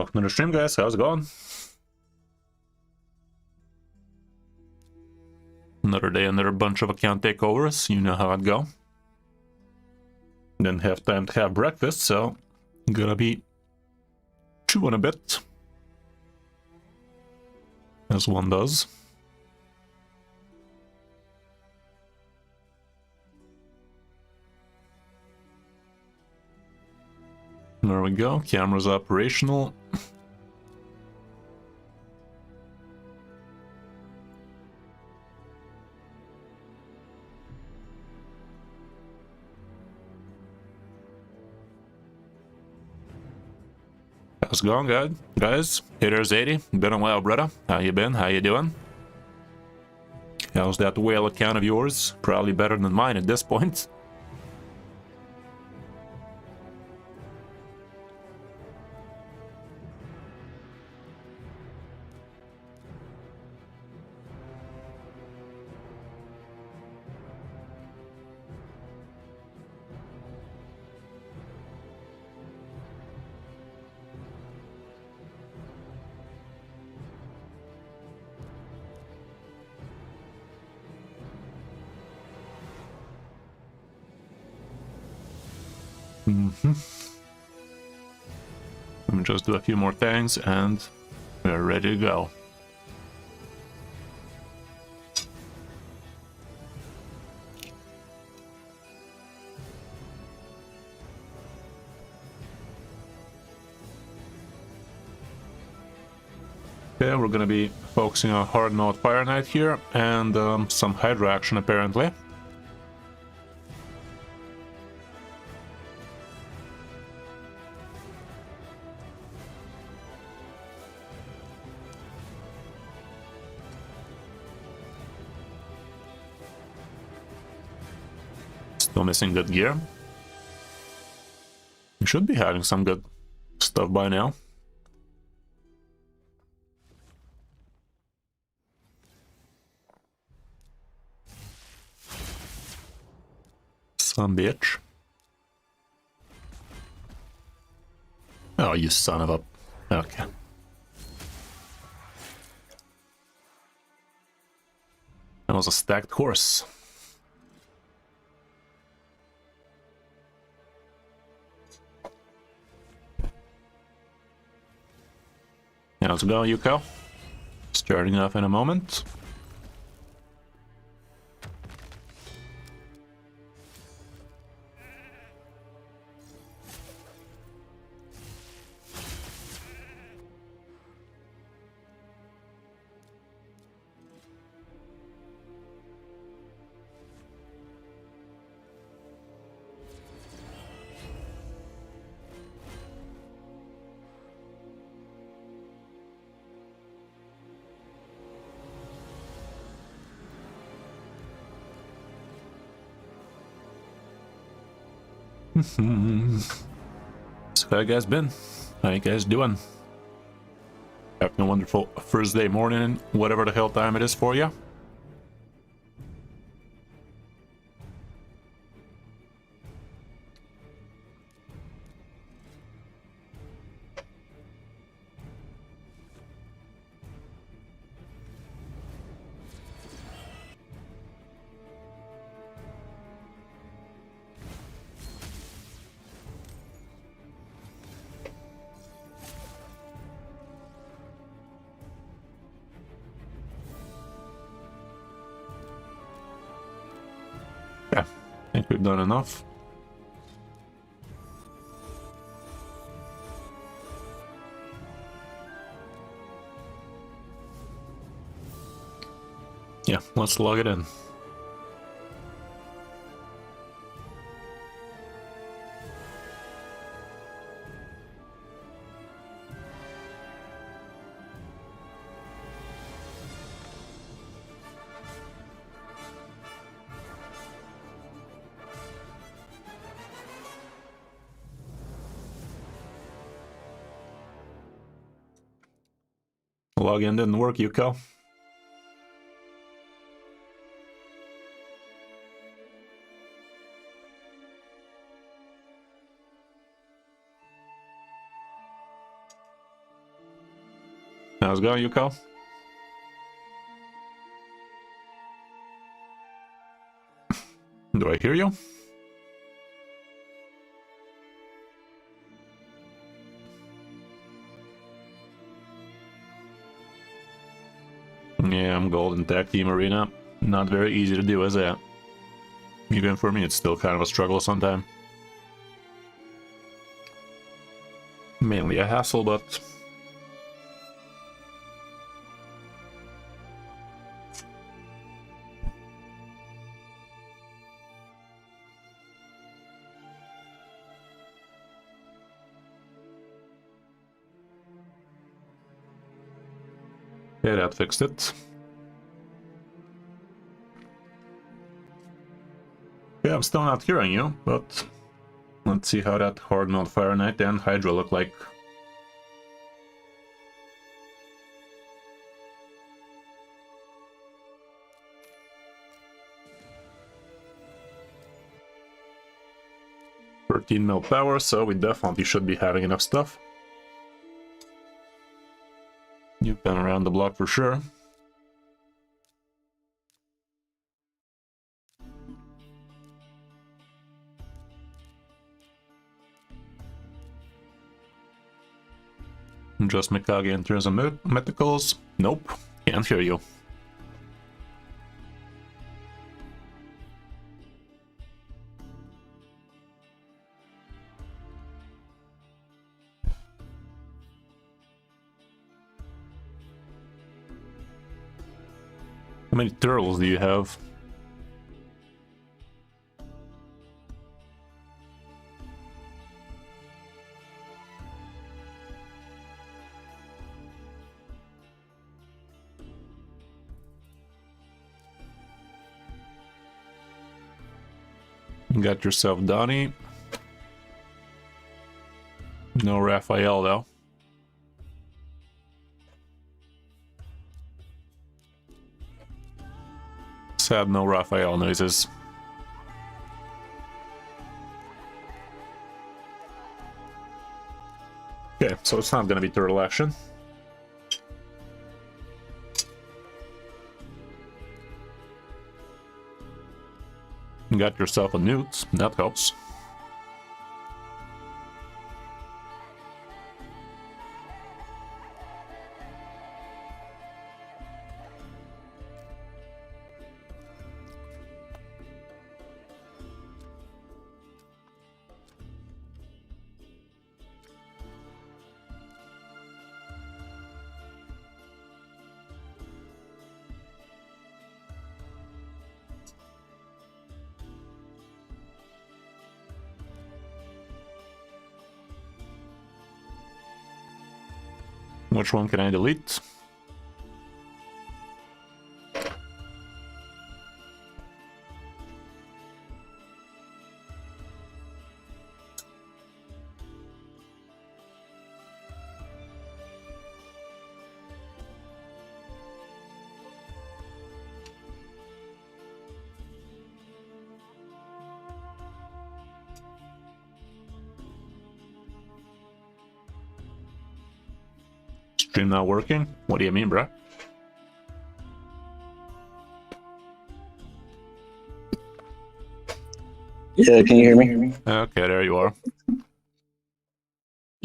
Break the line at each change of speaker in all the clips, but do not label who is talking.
Welcome to the stream, guys. How's it going? Another day, another bunch of account takeovers. You know how it go. Didn't have time to have breakfast, so gonna be chewing a bit. As one does. There we go. Camera's operational. How's it going, good? Guys? Hitters 80. Been a while, brother. How you been? How you doing? How's that whale account of yours? Probably better than mine at this point. Let me just do a few more things and we're ready to go. Okay, we're going to be focusing on hard mode Fire Knight here and some Hydra action apparently. Still missing good gear. You should be having some good stuff by now. Some bitch. Oh, you son of a... Okay. That was a stacked horse. How's it going, Yuko? Starting off in a moment. So how you guys been? How you guys doing? Having a wonderful Thursday morning, whatever the hell time it is for you. Yeah, I think we've done enough. Yeah, let's log it in. Login didn't work, Yuko. How's it going, Yuko? Do I hear you? Yeah, I'm gold in Tag Team Arena. Not very easy to do, is it? Even for me, it's still kind of a struggle sometimes. Mainly a hassle, but... yeah, that fixed it. Yeah, I'm still not hearing you, but... let's see how that hard mode Fahrenheit and Hydra look like. $13 mil power, so we definitely should be having enough stuff. You've been around the block for sure. Just Mikage in terms of mythicals? Nope, can't hear you. How many turtles do you have? You got yourself Donnie. No Raphael though. Sad no Raphael noises. Okay, so it's not gonna be turtle action. You got yourself a newt, that helps. Which one can I delete? Stream not working? What do you mean, bruh?
Yeah, can you hear me?
Okay, there you are.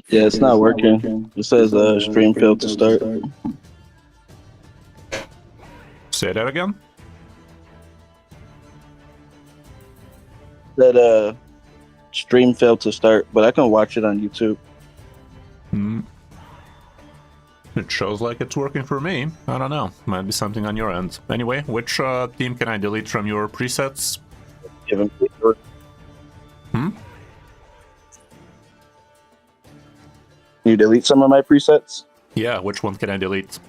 Yeah, it's not working. It says stream failed to start.
Say that again?
That stream failed to start, but I can watch it on YouTube.
It shows like it's working for me. I don't know. Might be something on your end. Anyway, which team can I delete from your presets?
Give him.
Hmm?
Can you delete some of my presets?
Yeah, which one can I delete?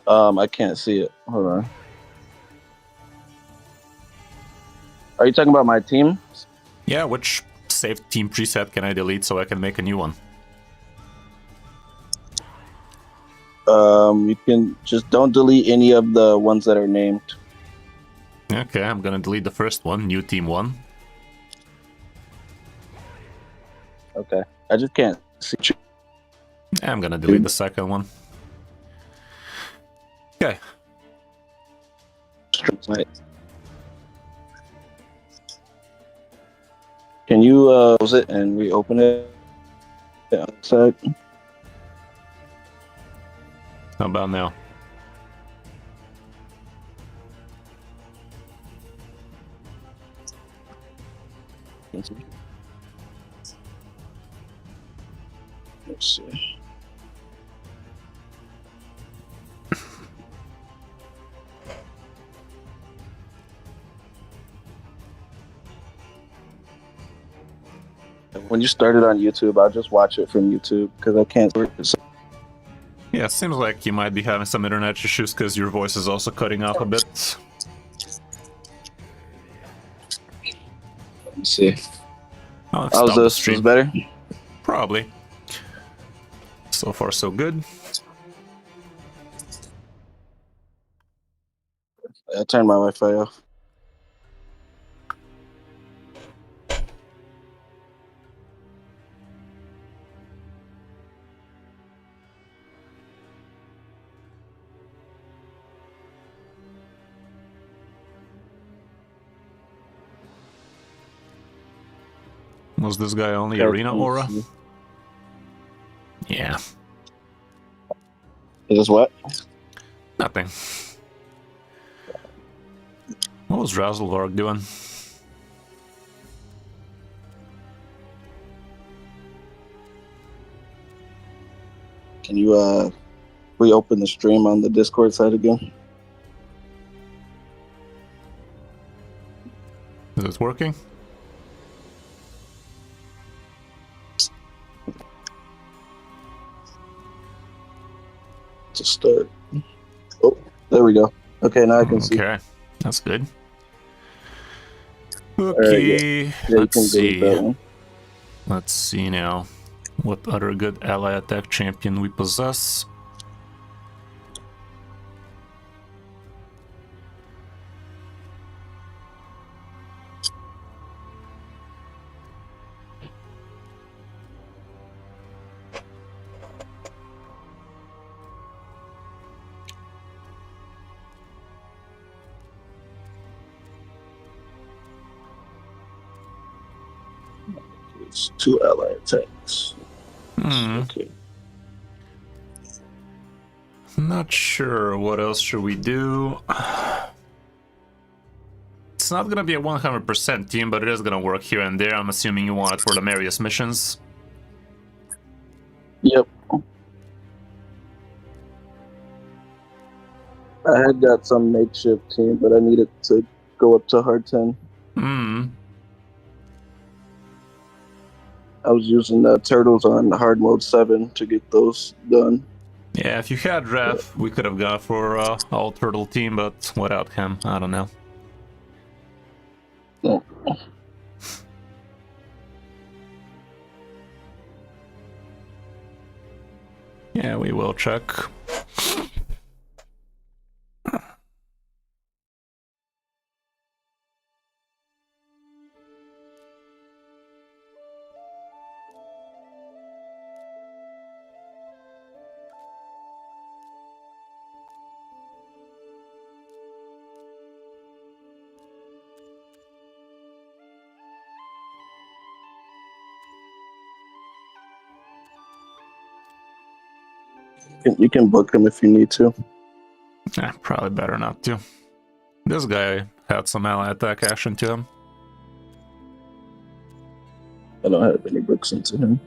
I can't see it. Hold on. Are you talking about my team?
Yeah, which saved team preset can I delete so I can make a new one?
You can just don't delete any of the ones that are named.
Okay, I'm gonna delete the first one, new team 1.
Okay. I just can't see.
I'm gonna delete the second one. Okay.
Stagknight. Can you close it and reopen it outside?
How about now?
Let's see. When you started on YouTube, I'll just watch it from YouTube because I can't.
Yeah, it seems like you might be having some internet issues because your voice is also cutting off a bit.
Let me see.
I'll
How's
stop the
this?
stream.
Is better?
Probably. So far, so good.
I turned my Wi-Fi off.
Was this guy only arena aura? Yeah.
Is this what?
Nothing. What was Razzlevarg doing?
Can you reopen the stream on the Discord side again?
Is it working?
To start. Oh, there we go. Okay, now I can see.
Okay, that's good.
Right,
Okay,
Yeah,
let's
you can delete that
see.
one.
Let's see now. What other good ally attack champion we possess?
It's 2 ally attacks.
Hmm.
Okay.
Not sure. What else should we do? It's not gonna be a 100% team, but it is gonna work here and there. I'm assuming you want it for the Marius missions.
Yep. I had got some makeshift team, but I needed to go up to hard 10.
Hmm.
I was using the turtles on hard mode 7 to get those done.
Yeah, if you had Drath, we could have gone for all turtle team, but without him, I don't know.
Oh.
Yeah, we will check.
You can book them if you need to.
Probably better not to. This guy had some ally attack action to him.
I don't have any books into him.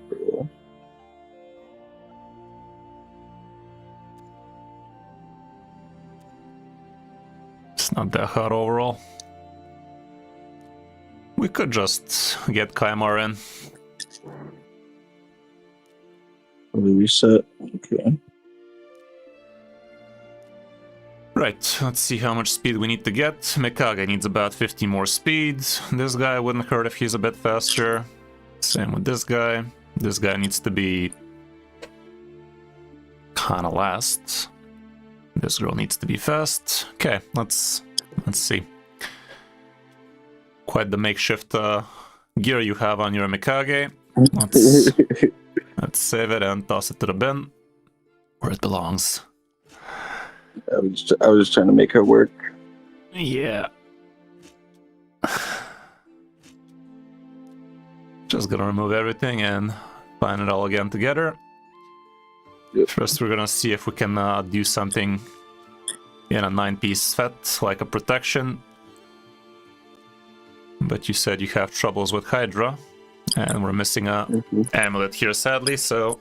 It's not that hot overall. We could just get Kaimar in.
We reset. Okay.
Right, let's see how much speed we need to get. Mikage needs about 50 more speed. This guy wouldn't hurt if he's a bit faster. Same with this guy. This guy needs to be kinda last. This girl needs to be fast. Okay, let's see. Quite the makeshift gear you have on your Mikage. Let's save it and toss it to the bin where it belongs.
I was just trying to make her work.
Yeah. Just gonna remove everything and find it all again together.
Yep.
First, we're gonna see if we can do something in a 9-piece set, like a protection. But you said you have troubles with Hydra, and we're missing a amulet here, sadly, so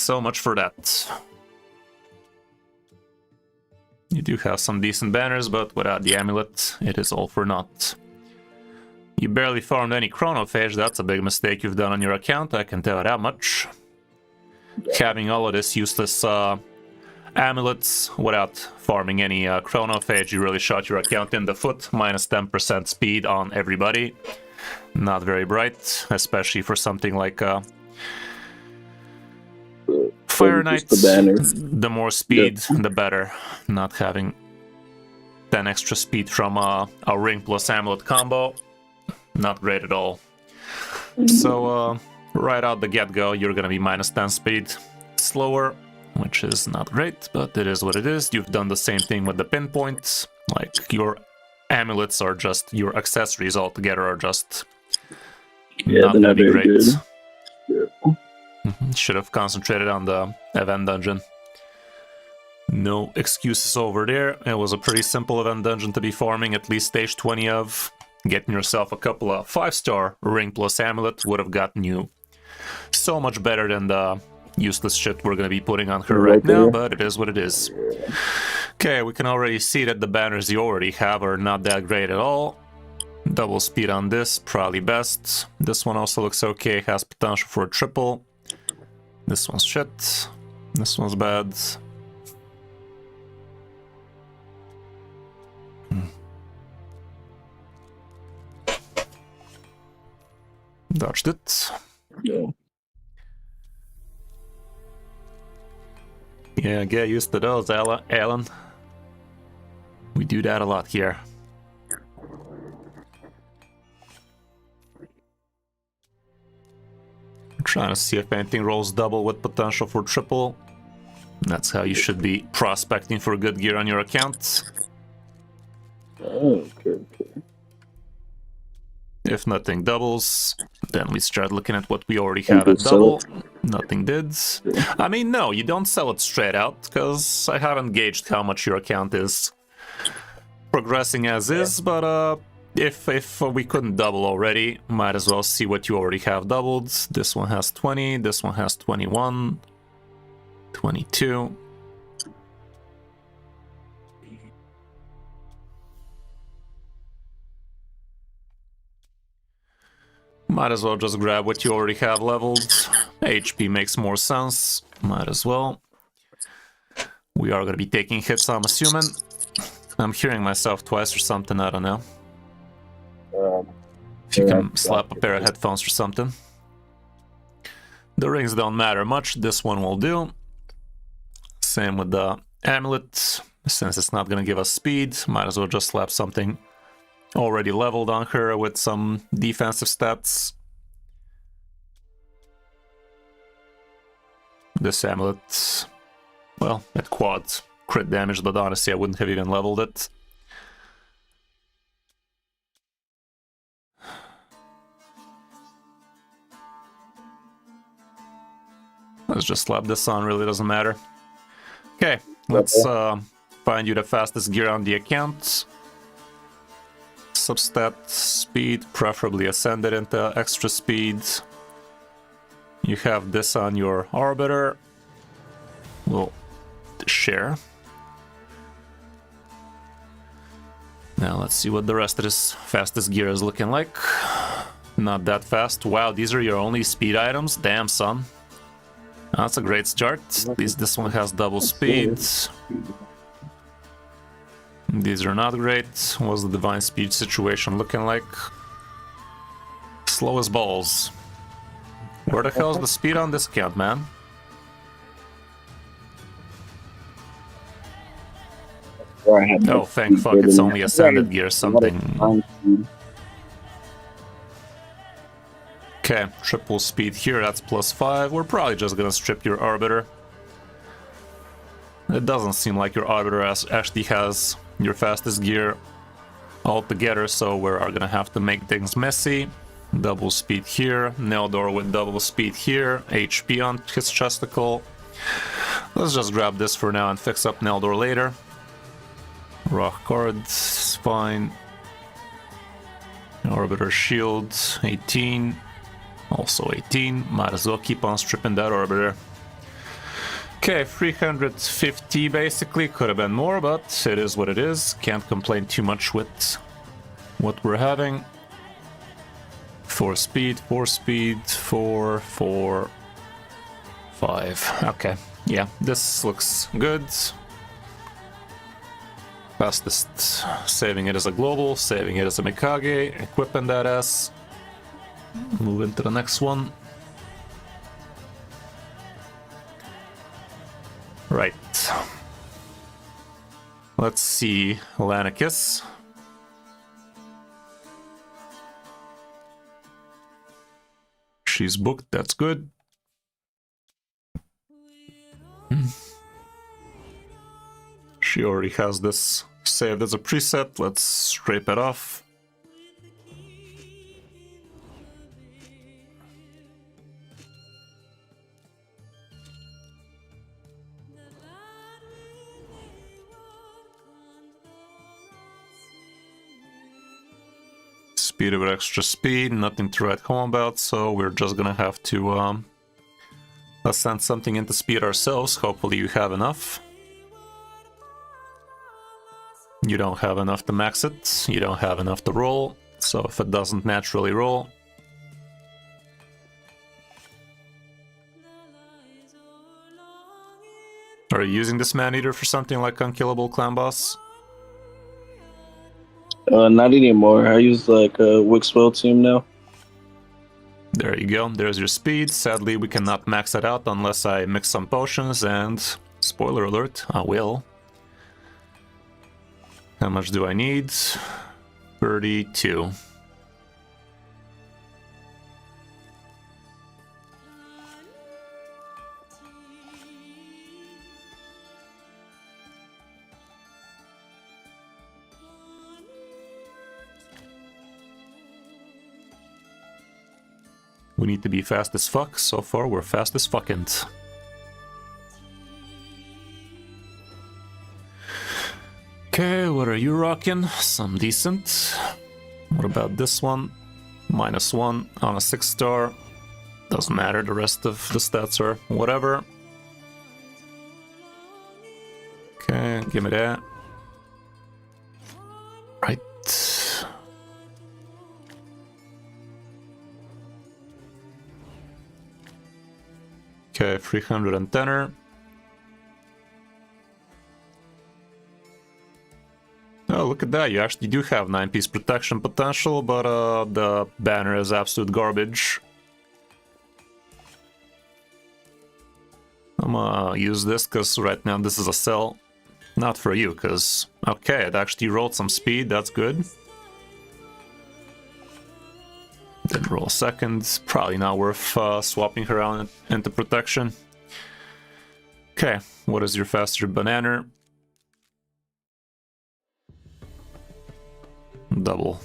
much for that. You do have some decent banners, but without the amulet, it is all for naught. You barely farmed any chronophage, that's a big mistake you've done on your account, I can tell you that much. Having all of this useless amulets without farming any chronophage, you really shot your account in the foot. Minus 10% speed on everybody. Not very bright, especially for something like Fire Knight. The more speed, the better. Not having 10 extra speed from a ring plus amulet combo, not great at all. So right out the get-go, you're gonna be minus 10 speed slower, which is not great, but it is what it is. You've done the same thing with the pinpoints. Like, your amulets are just, your accessories altogether are just not gonna be great.
Yeah.
Should have concentrated on the event dungeon. No excuses over there. It was a pretty simple event dungeon to be farming, at least stage 20 of. Getting yourself a couple of 5-star ring plus amulet would have gotten you so much better than the useless shit we're going to be putting on her right now, but it is what it is. Okay, we can already see that the banners you already have are not that great at all. Double speed on this, probably best. This one also looks okay, has potential for a triple. This one's shit. This one's bad. Dodged it. Yeah, get used to those, Alan. We do that a lot here. I'm trying to see if anything rolls double with potential for triple. That's how you should be prospecting for good gear on your account.
Oh, okay.
If nothing doubles, then we start looking at what we already have at double. Nothing did. I mean, no, you don't sell it straight out, because I haven't gauged how much your account is progressing as is, but if we couldn't double already, might as well see what you already have doubled. This one has 20, this one has 21, 22. Might as well just grab what you already have leveled. HP makes more sense. Might as well. We are going to be taking hits, I'm assuming. I'm hearing myself twice or something, I don't know. If you can slap a pair of headphones or something. The rings don't matter much, this one will do. Same with the amulet. Since it's not going to give us speed, might as well just slap something already leveled on her with some defensive stats. This amulet, well, it quad crit damage, but honestly I wouldn't have even leveled it. Let's just slap this on, really doesn't matter. Okay, let's find you the fastest gear on the account. Substat speed, preferably ascended into extra speed. You have this on your arbiter. We'll share. Now let's see what the rest of this fastest gear is looking like. Not that fast. Wow, these are your only speed items? Damn, son. That's a great start. At least this one has double speed. These are not great. What's the divine speed situation looking like? Slow as balls. Where the hell is the speed on this account, man? Oh, thank fuck, it's only ascended gear something. Okay, triple speed here, that's +5. We're probably just gonna strip your Arbiter. It doesn't seem like your Arbiter actually has your fastest gear altogether, so we're gonna have to make things messy. Double speed here, Neldor with double speed here, HP on his chesticle. Let's just grab this for now and fix up Neldor later. Rock cards, fine. Arbiter shield, 18. Also 18. Might as well keep on stripping that Arbiter. Okay, 350 basically. Could have been more, but it is what it is. Can't complain too much with what we're having. 4 speed, 4 speed, 4, 4, 5. Okay, yeah, this looks good. Fastest. Saving it as a global, saving it as a Mikage, equipping that ass. Move into the next one. Right. Let's see Lanicus. She's booked, that's good. She already has this saved as a preset. Let's scrape it off. Speed with extra speed, nothing to write home about, so we're just gonna have to ascend something into speed ourselves. Hopefully you have enough. You don't have enough to max it, you don't have enough to roll, so if it doesn't naturally roll... Are you using this man-eater for something like Unkillable Clan Boss?
Not anymore. I use like a Wixwell team now.
There you go, there's your speed. Sadly, we cannot max it out unless I mix some potions, and spoiler alert, I will. How much do I need? 32. We need to be fast as fuck. So far, we're fast as fuckint. Okay, what are you rocking? Some decent. What about this one? -1 on a 6-star. Doesn't matter, the rest of the stats are whatever. Okay, give me that. Right. Okay, 310er. Oh, look at that, you actually do have 9-piece protection potential, but the banner is absolute garbage. I'm gonna use this, because right now this is a sell. Not for you, because... Okay, it actually rolled some speed, that's good. Did roll second, probably not worth swapping her out into protection. Okay, what is your faster banana? Double.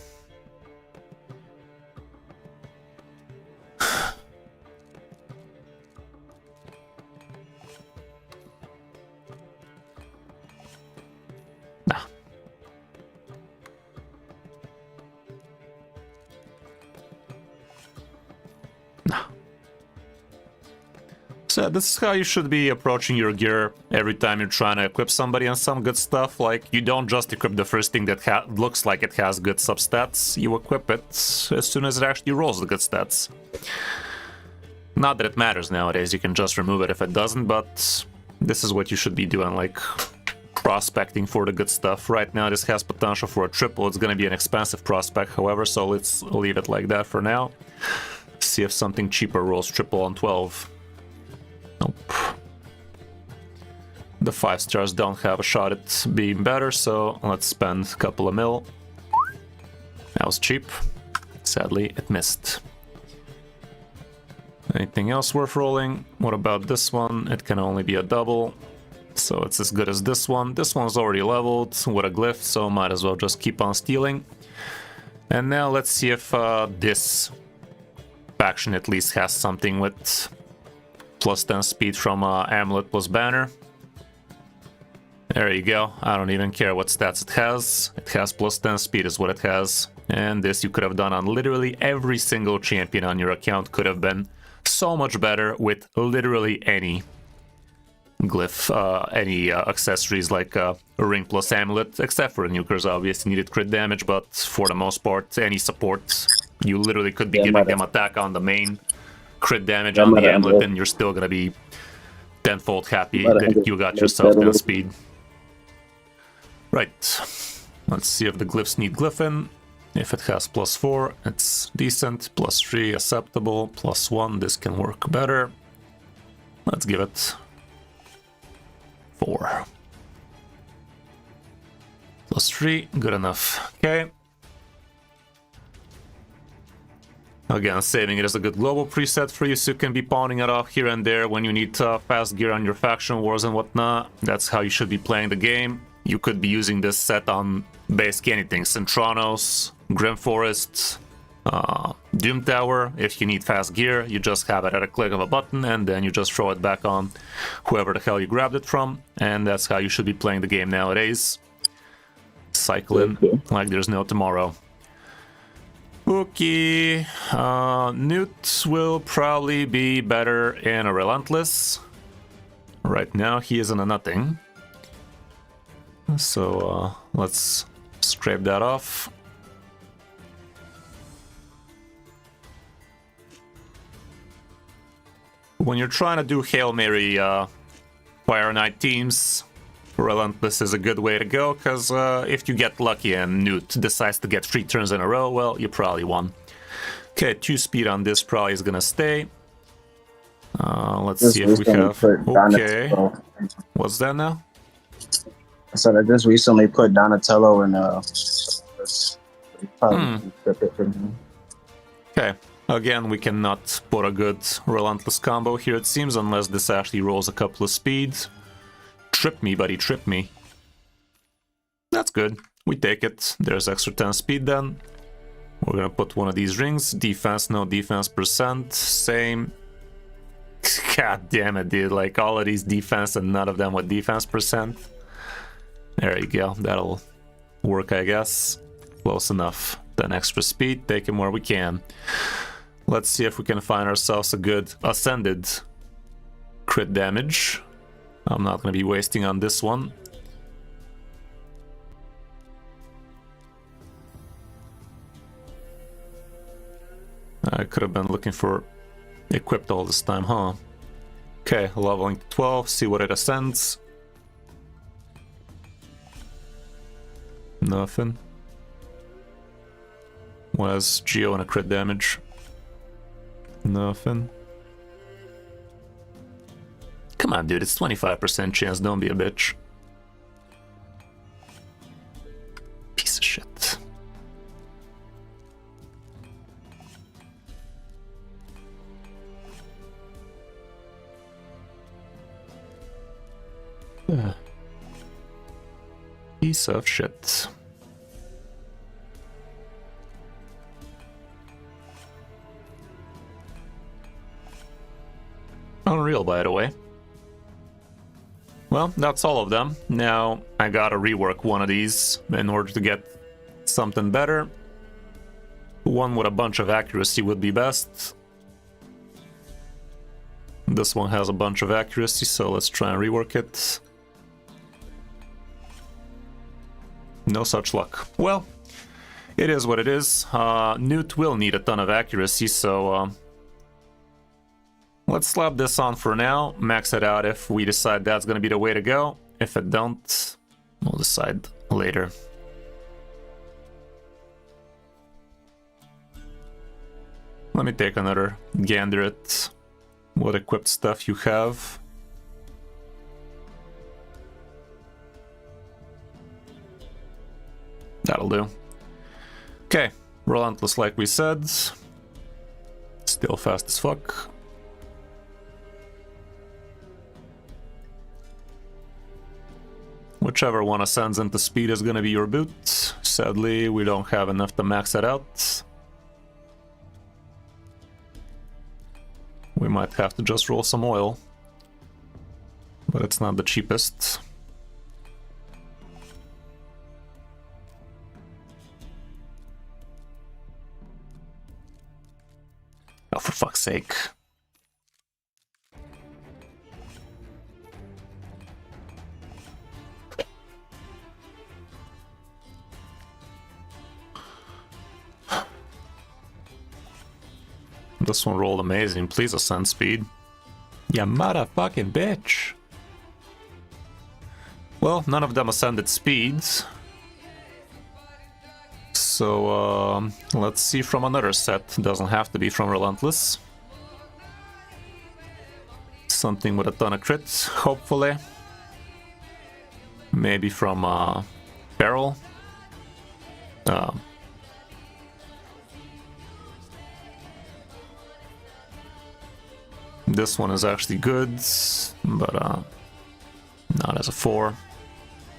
Nah. Nah. So this is how you should be approaching your gear every time you're trying to equip somebody on some good stuff. Like, you don't just equip the first thing that looks like it has good substats, you equip it as soon as it actually rolls the good stats. Not that it matters nowadays, you can just remove it if it doesn't, but this is what you should be doing, like prospecting for the good stuff. Right now this has potential for a triple, it's gonna be an expensive prospect, however, so let's leave it like that for now. See if something cheaper rolls triple on 12. Nope. The 5 stars don't have a shot at being better, so let's spend a couple of mil. That was cheap. Sadly, it missed. Anything else worth rolling? What about this one? It can only be a double. So it's as good as this one. This one's already leveled with a glyph, so might as well just keep on stealing. And now let's see if this faction at least has something with plus 10 speed from Amulet plus Banner. There you go. I don't even care what stats it has. It has plus 10 speed is what it has. And this you could have done on literally every single champion on your account. Could have been so much better with literally any glyph, any accessories like a ring plus amulet, except for the nukers obviously needed crit damage, but for the most part, any support, you literally could be giving them attack on the main, crit damage on the amulet, and you're still gonna be tenfold happy that you got yourself 10 speed. Right, let's see if the glyphs need glyphin. If it has plus 4, it's decent. Plus 3, acceptable. Plus 1, this can work better. Let's give it 4. Plus 3, good enough. Okay. Again, saving it is a good global preset for you, so you can be pawning it off here and there when you need fast gear on your faction wars and whatnot. That's how you should be playing the game. You could be using this set on basically anything. Centranos, Grim Forest, Doom Tower. If you need fast gear, you just have it at a click of a button and then you just throw it back on whoever the hell you grabbed it from. And that's how you should be playing the game nowadays. Cycling like there's no tomorrow. Okay, Newt will probably be better in a Relentless. Right now he is in a nothing. So let's scrape that off. When you're trying to do Hail Mary Fire Knight teams, Relentless is a good way to go, because if you get lucky and Newt decides to get 3 turns in a row, well, you probably won. Okay, 2 speed on this probably is gonna stay. Let's see if we have... Okay, what's that now?
So I just recently put Donatello in
Okay, again, we cannot put a good Relentless combo here, it seems, unless this actually rolls a couple of speeds. Trip me, buddy, trip me. That's good, we take it. There's extra 10 speed then. We're gonna put one of these rings. Defense, no defense percent, same. God damn it, dude, like all of these defense and none of them with defense percent. There you go, that'll work, I guess. Close enough. Then extra speed, take him where we can. Let's see if we can find ourselves a good ascended crit damage. I'm not going to be wasting on this one. I could have been looking for equipped all this time, huh? Okay, leveling to 12, see what it ascends. Nothing. Was Geo and a crit damage? Nothing. Come on, dude, it's 25% chance, don't be a bitch. Piece of shit. Piece of shit. Unreal, by the way. Well, that's all of them. Now I gotta rework one of these in order to get something better. One with a bunch of accuracy would be best. This one has a bunch of accuracy, so let's try and rework it. No such luck. Well, it is what it is. Newt will need a ton of accuracy, so let's slap this on for now, max it out if we decide that's going to be the way to go. If it don't, we'll decide later. Let me take another gander at what equipped stuff you have. That'll do. Okay, Relentless like we said. Still fast as fuck. Whichever one ascends into speed is going to be your boot. Sadly, we don't have enough to max it out. We might have to just roll some oil. But it's not the cheapest. Oh, for fuck's sake. This one rolled amazing. Please ascend speed. Ya motherfucking bitch. Well, none of them ascended speeds. So, let's see from another set. Doesn't have to be from Relentless. Something with a ton of crits, hopefully. Maybe from Barrel. This one is actually good, but not as a 4.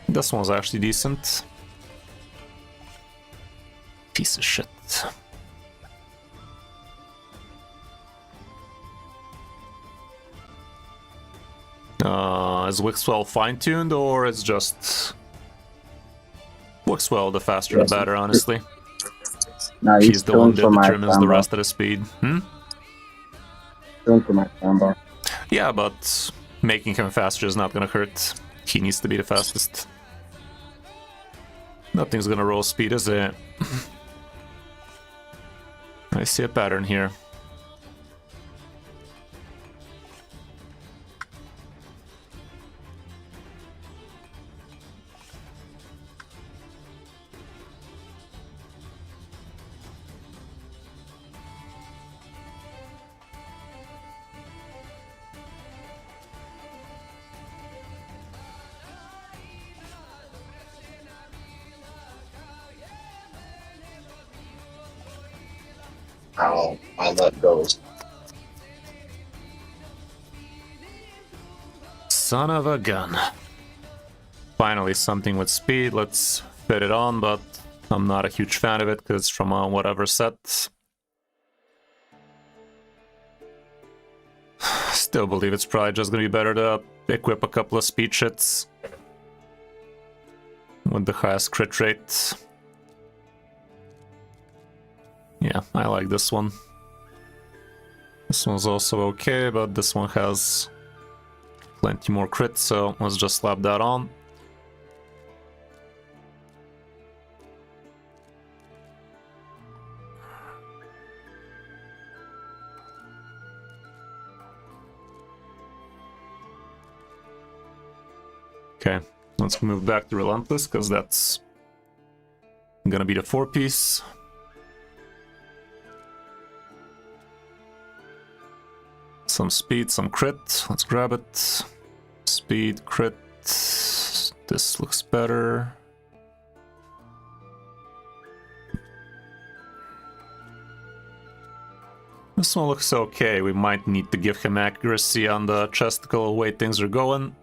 This one's actually decent. Piece of shit. Is Wixwell fine-tuned, or is just Wixwell the faster the better, honestly?
No,
He's the one that determines the rest of the speed.
For my combo.
Yeah, but making him faster is not gonna hurt. He needs to be the fastest. Nothing's gonna roll speed, is it? I see a pattern here.
Oh, I let go.
Son of a gun. Finally something with speed, let's fit it on, but I'm not a huge fan of it because it's from whatever set. Still believe it's probably just gonna be better to equip a couple of speed shits with the highest crit rate. Yeah, I like this one. This one's also okay, but this one has plenty more crits, so let's just slap that on. Okay, let's move back to Relentless, because that's gonna be the 4-piece. Some speed, some crit. Let's grab it. Speed, crit. This looks better. This one looks okay. We might need to give him accuracy on the chesticle, the way things are going.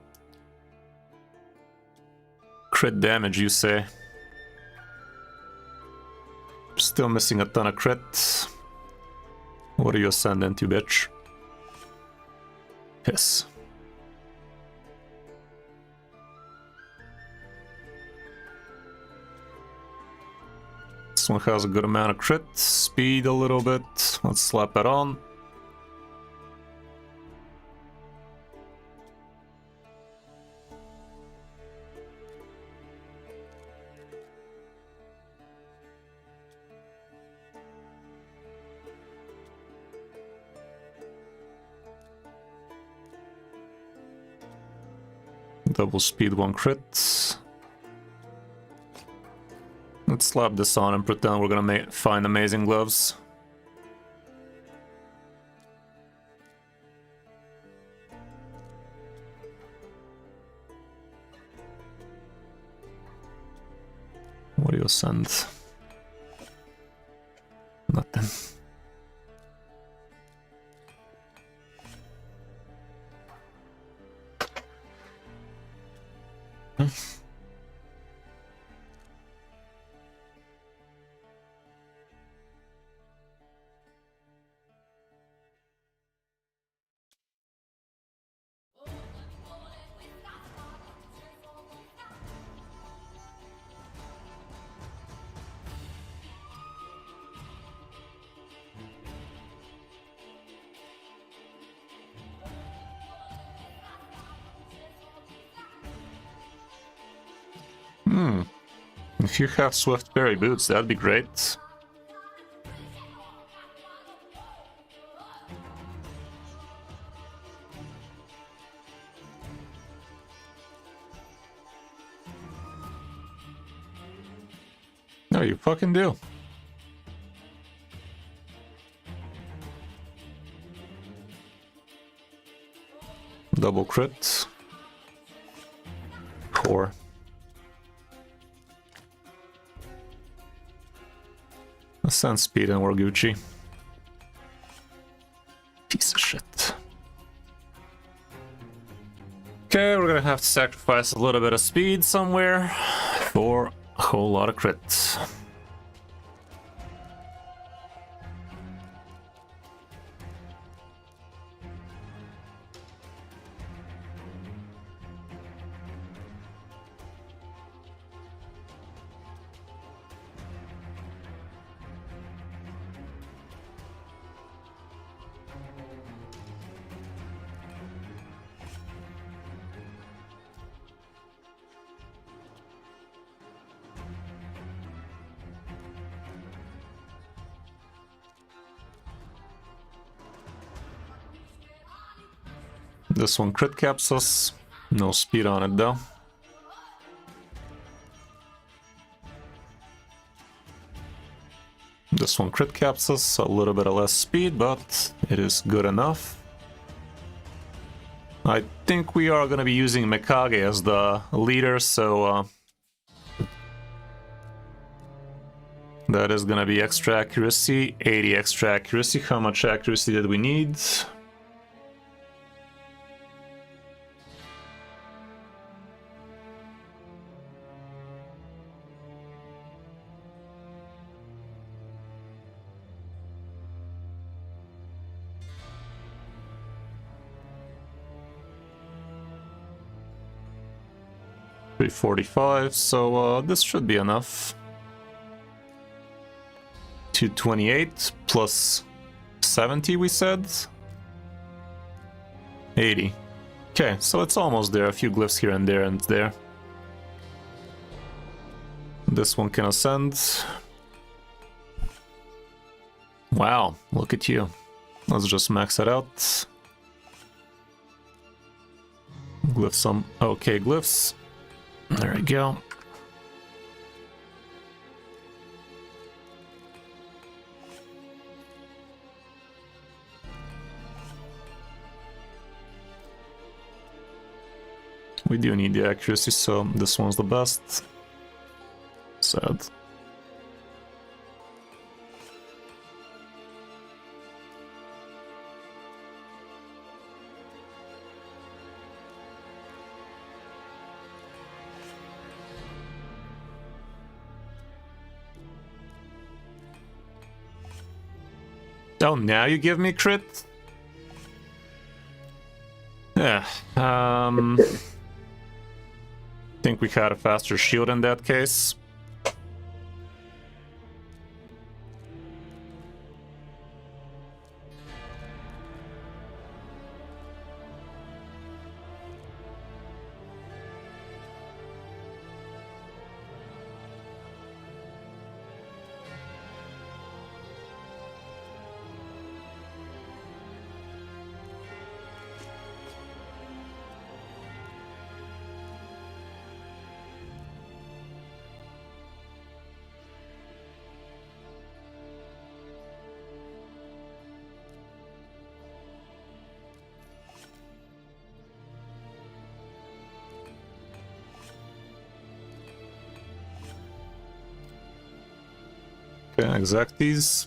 Crit damage, you say? Still missing a ton of crit. What are you ascendant, you bitch? Yes. This one has a good amount of crit, speed a little bit. Let's slap that on. Double speed, 1 crit. Let's slap this on and pretend we're gonna find amazing gloves. What do you send? Nothing. If you have Swift Berry Boots, that'd be great. No, you fucking do. Double crit. 4. Send speed and we're Gucci. Piece of shit. Okay, we're gonna have to sacrifice a little bit of speed somewhere for a whole lot of crits. This one crit caps us. No speed on it though. This one crit caps us, a little bit of less speed, but it is good enough. I think we are going to be using Mikage as the leader, so that is going to be extra accuracy, 80 extra accuracy. How much accuracy did we need? $345, so this should be enough. 228 plus 70 we said? 80. Okay, so it's almost there, a few glyphs here and there and there. This one can ascend. Wow, look at you. Let's just max it out. Glyph some okay glyphs. There we go. We do need the accuracy, so this one's the best. Sad. Oh, now you give me crit? Yeah, think we had a faster shield in that case. Okay, exact these.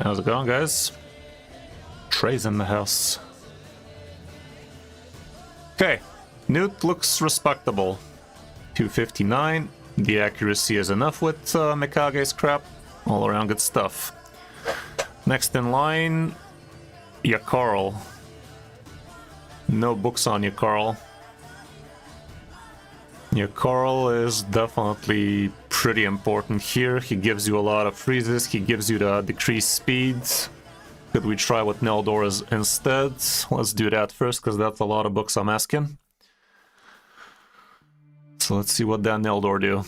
How's it going, guys? Trey's in the house. Okay, Newt looks respectable. 259. The accuracy is enough with Mikage's crap. All around good stuff. Next in line, Yakarl. No books on Yakarl. Yakarl is definitely pretty important here. He gives you a lot of freezes. He gives you the decreased speeds. Could we try with Neldor instead? Let's do that first, because that's a lot of books I'm asking. So let's see what that Neldor do.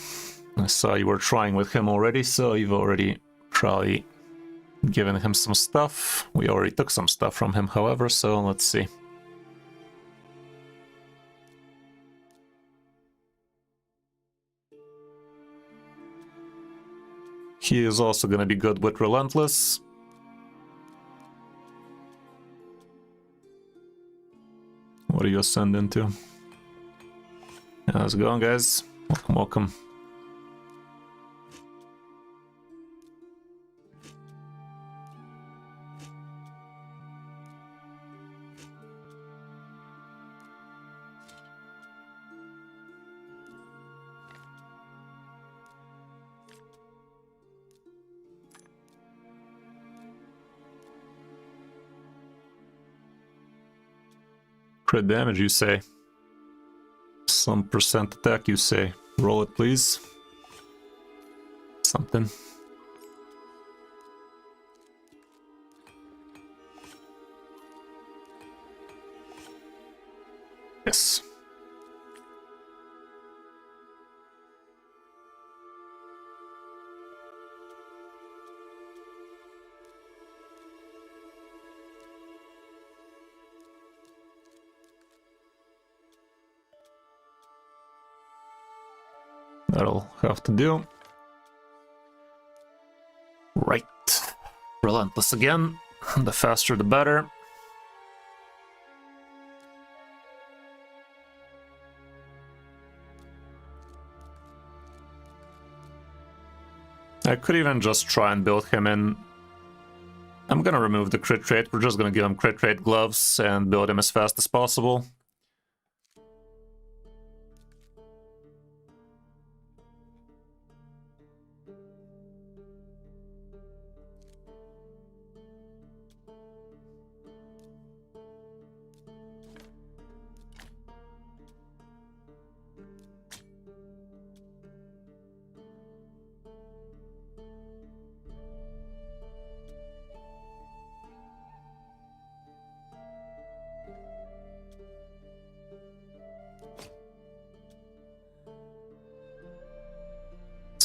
I saw you were trying with him already, so you've already probably given him some stuff. We already took some stuff from him, however, so let's see. He is also going to be good with Relentless. What do you ascend into? How's it going, guys? Welcome, welcome. Crit damage, you say? Some percent attack, you say? Roll it, please. Something. Yes. That'll have to do. Right. Relentless again. The faster the better. I could even just try and build him in. I'm gonna remove the crit rate. We're just gonna give him crit rate gloves and build him as fast as possible.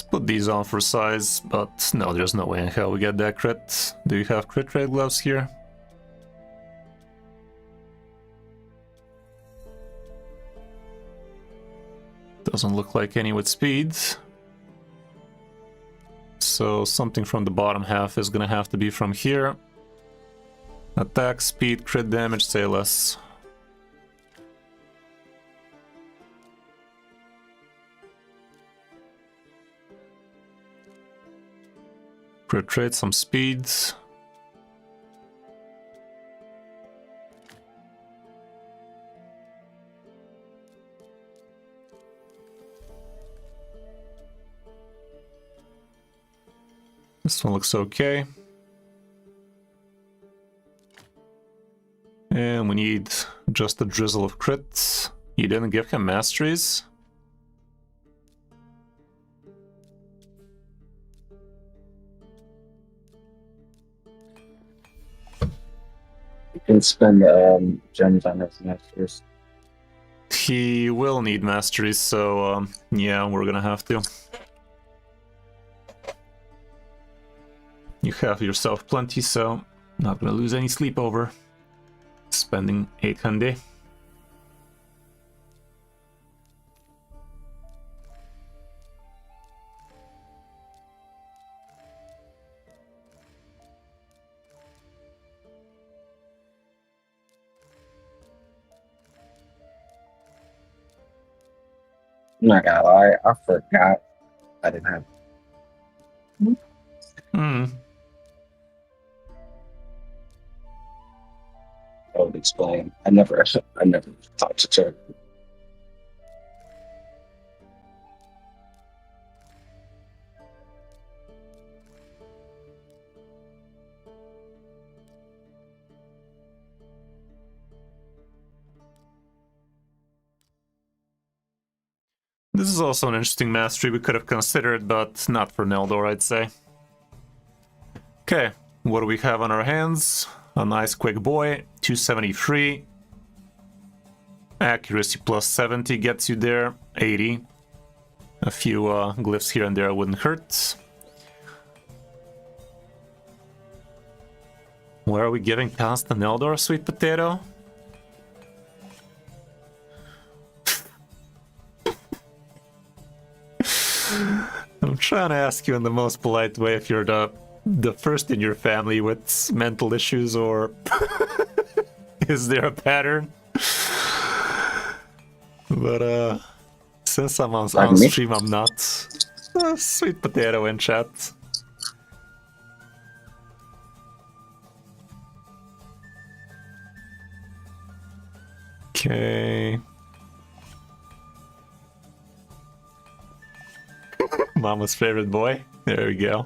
Put these on for size, but no, there's no way in hell we get that crit. Do you have crit rate gloves here? Doesn't look like any with speed. So something from the bottom half is gonna have to be from here. Attack, speed, crit damage, say less. Crit rate, some speeds. This one looks okay. And we need just a drizzle of crits. You didn't give him masteries?
You can spend gems on his masters.
He will need masteries, so yeah, we're gonna have to. You have yourself plenty, so not gonna lose any sleep over spending 800.
I'm not gonna lie, I forgot I didn't have.
Hmm.
I would explain. I never talked to Turk.
This is also an interesting mastery we could have considered, but not for Neldor, I'd say. Okay, what do we have on our hands? A nice quick boy, 273. Accuracy plus 70 gets you there, 80. A few glyphs here and there wouldn't hurt. Where are we giving talents to Neldor, sweet potato? I'm trying to ask you in the most polite way if you're the first in your family with mental issues, or is there a pattern? But since I'm on stream, I'm not. Sweet potato in chat. Okay. Mama's favorite boy. There we go.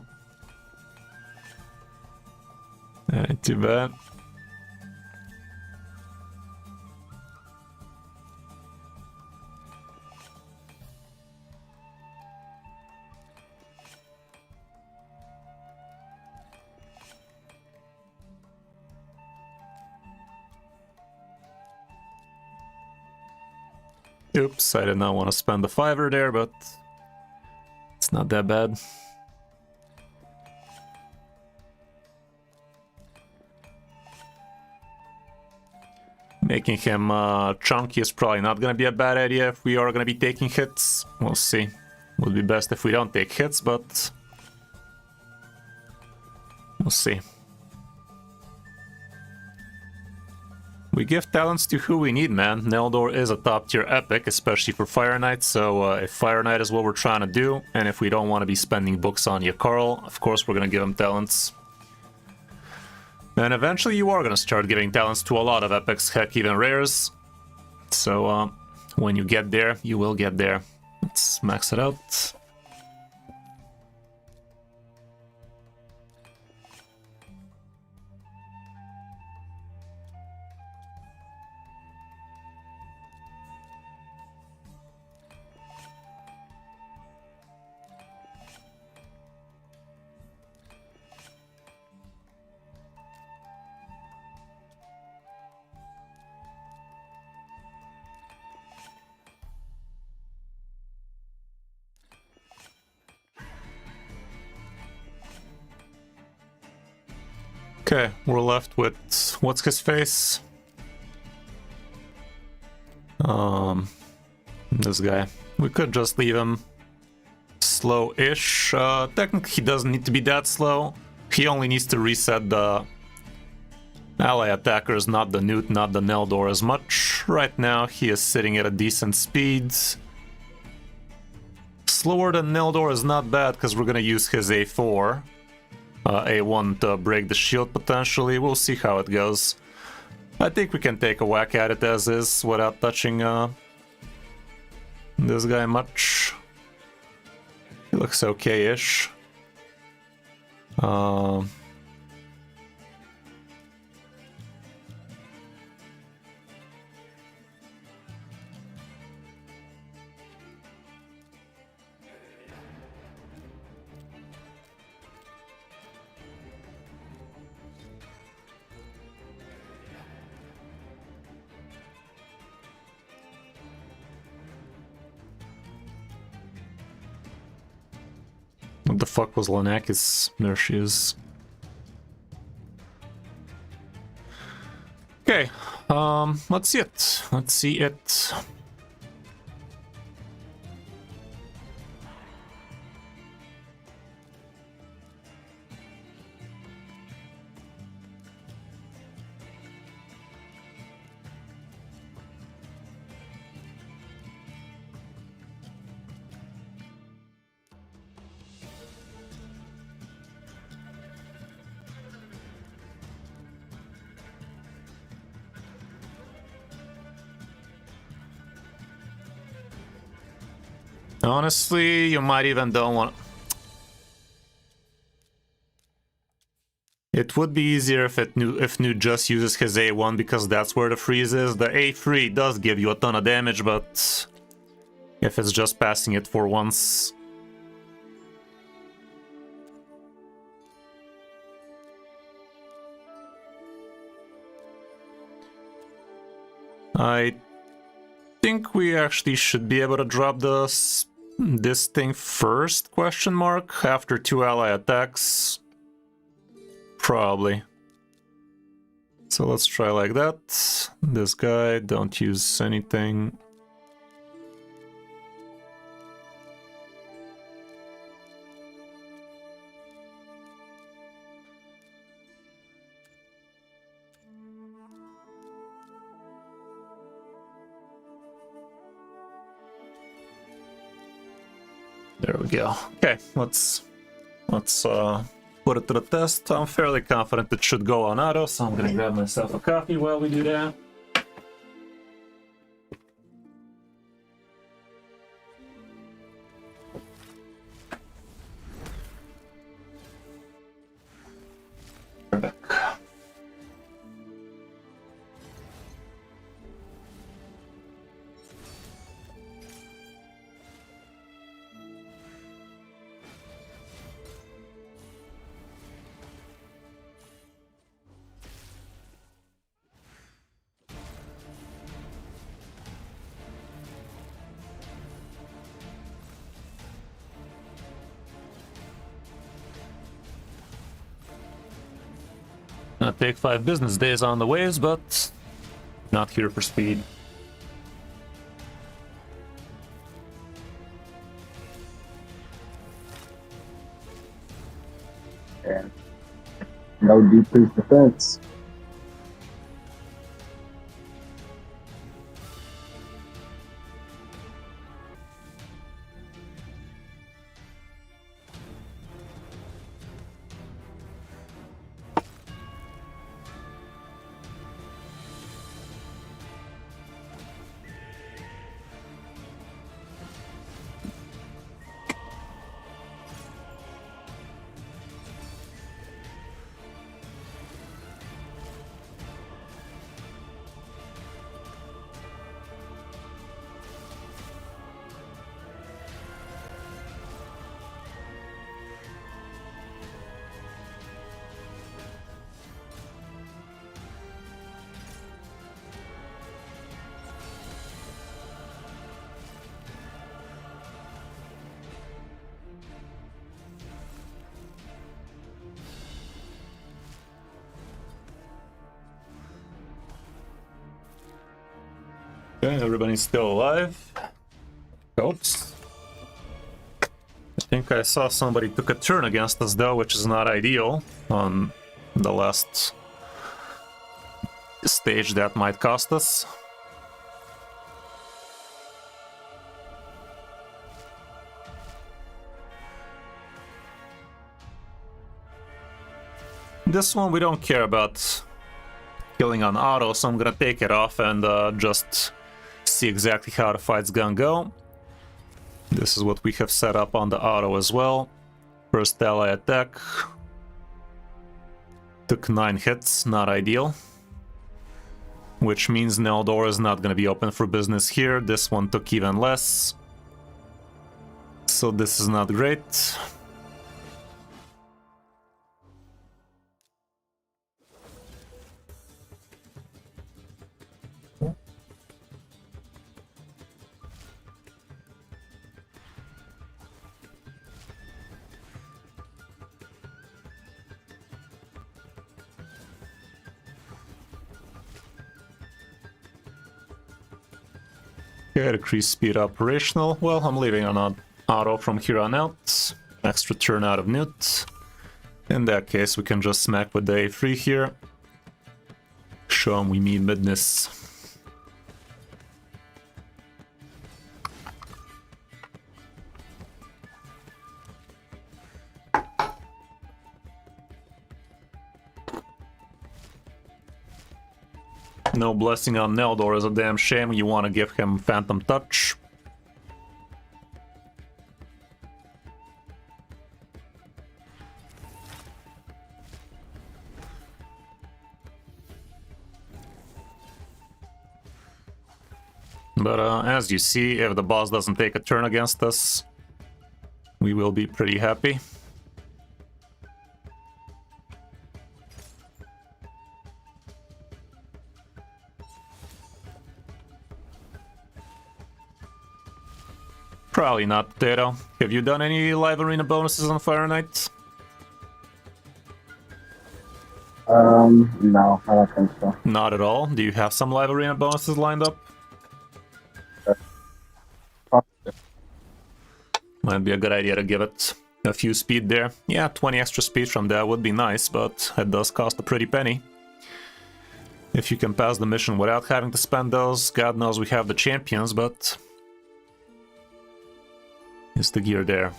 Ain't too bad. Oops, I did not want to spend the $5 there, but it's not that bad. Making him chunky is probably not going to be a bad idea if we are going to be taking hits. We'll see. Would be best if we don't take hits, but we'll see. We give talents to who we need, man. Neldor is a top tier epic, especially for Fire Knight, so if Fire Knight is what we're trying to do, and if we don't want to be spending books on Yakarl, of course we're going to give him talents. And eventually you are going to start giving talents to a lot of epics, heck, even rares. So when you get there, you will get there. Let's max it out. Okay, we're left with what's his face? This guy. We could just leave him slow-ish. Technically, he doesn't need to be that slow. He only needs to reset the ally attackers, not the Newt, not the Neldor as much. Right now, he is sitting at a decent speed. Slower than Neldor is not bad, because we're gonna use his A4. A1 to break the shield potentially. We'll see how it goes. I think we can take a whack at it as is without touching this guy much. He looks okay-ish. What the fuck was Lanakis? There she is. Okay, let's see it. Let's see it. Honestly, you might even don't want... It would be easier if Newt just uses his A1 because that's where the freeze is. The A3 does give you a ton of damage, but if it's just passing it for once... I think we actually should be able to drop this thing first, question mark, after 2 ally attacks. Probably. So let's try like that. This guy, don't use anything. There we go. Okay, let's put it to the test. I'm fairly confident it should go on auto, so I'm gonna grab myself a coffee while we do that. Perfect. Gonna take 5 business days on the waves, but not here for speed.
Yeah. No decreased defense.
Okay, everybody's still alive. Oops. I think I saw somebody took a turn against us though, which is not ideal on the last stage. That might cost us. This one we don't care about killing on auto, so I'm gonna take it off and just see exactly how the fight's gonna go. This is what we have set up on the auto as well. First ally attack. Took 9 hits, not ideal. Which means Neldor is not gonna be open for business here. This one took even less. So this is not great. Okay, decrease speed operational. Well, I'm leaving on auto from here on out. Extra turn out of Newt. In that case, we can just smack with the A3 here. Show him we mean business. No blessing on Neldor is a damn shame. You want to give him Phantom Touch. But as you see, if the boss doesn't take a turn against us, we will be pretty happy. Probably not, Potato. Have you done any live arena bonuses on Fahrenheit?
No, I don't think so.
Not at all. Do you have some live arena bonuses lined up? Might be a good idea to give it a few speed there. Yeah, 20 extra speed from that would be nice, but it does cost a pretty penny. If you can pass the mission without having to spend those, God knows we have the champions, but is the gear there?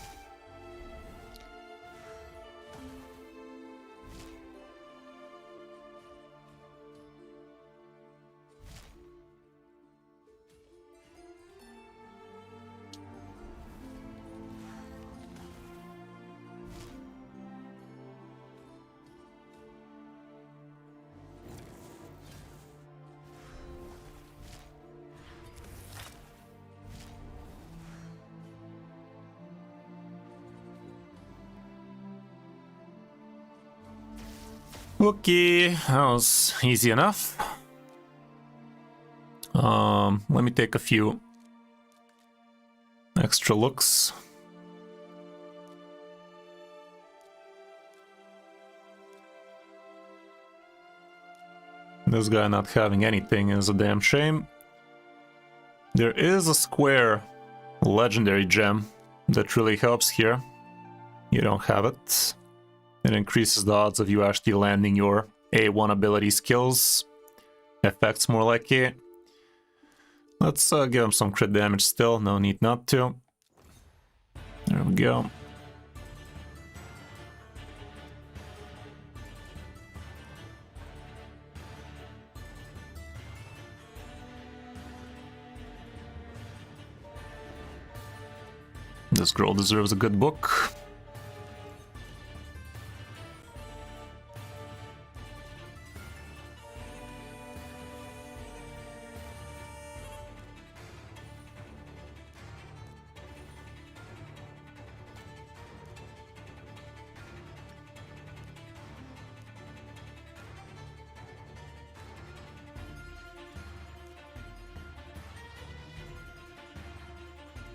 Okay, that was easy enough. Let me take a few extra looks. This guy not having anything is a damn shame. There is a square legendary gem that really helps here. You don't have it. It increases the odds of you actually landing your A1 ability skills. Effects more like it. Let's give him some crit damage still, no need not to. There we go. This girl deserves a good book.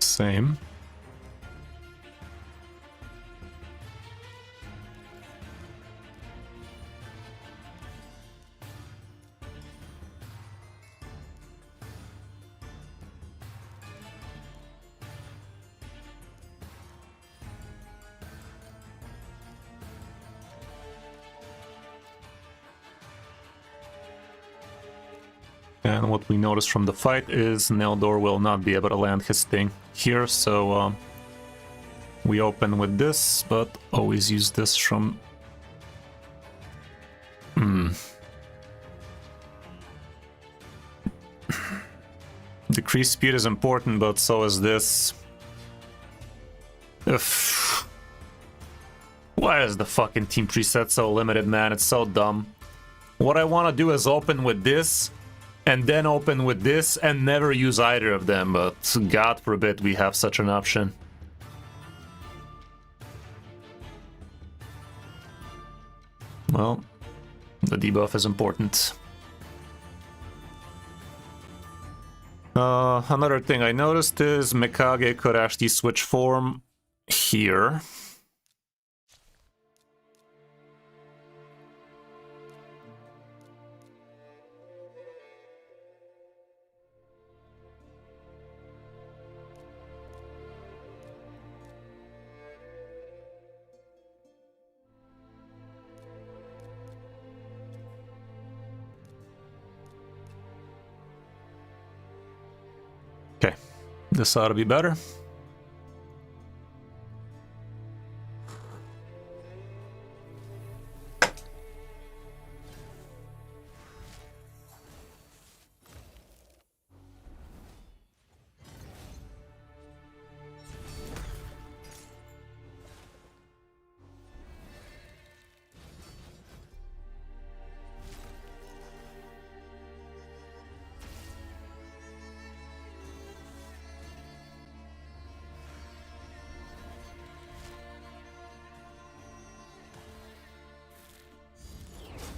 Same. And what we notice from the fight is Neldor will not be able to land his thing here, so we open with this, but always use this from... Decreased speed is important, but so is this. Ugh. Why is the fucking team preset so limited, man? It's so dumb. What I want to do is open with this, and then open with this, and never use either of them, but God forbid we have such an option. Well, the debuff is important. Another thing I noticed is Mikage could actually switch form here. Okay, this ought to be better.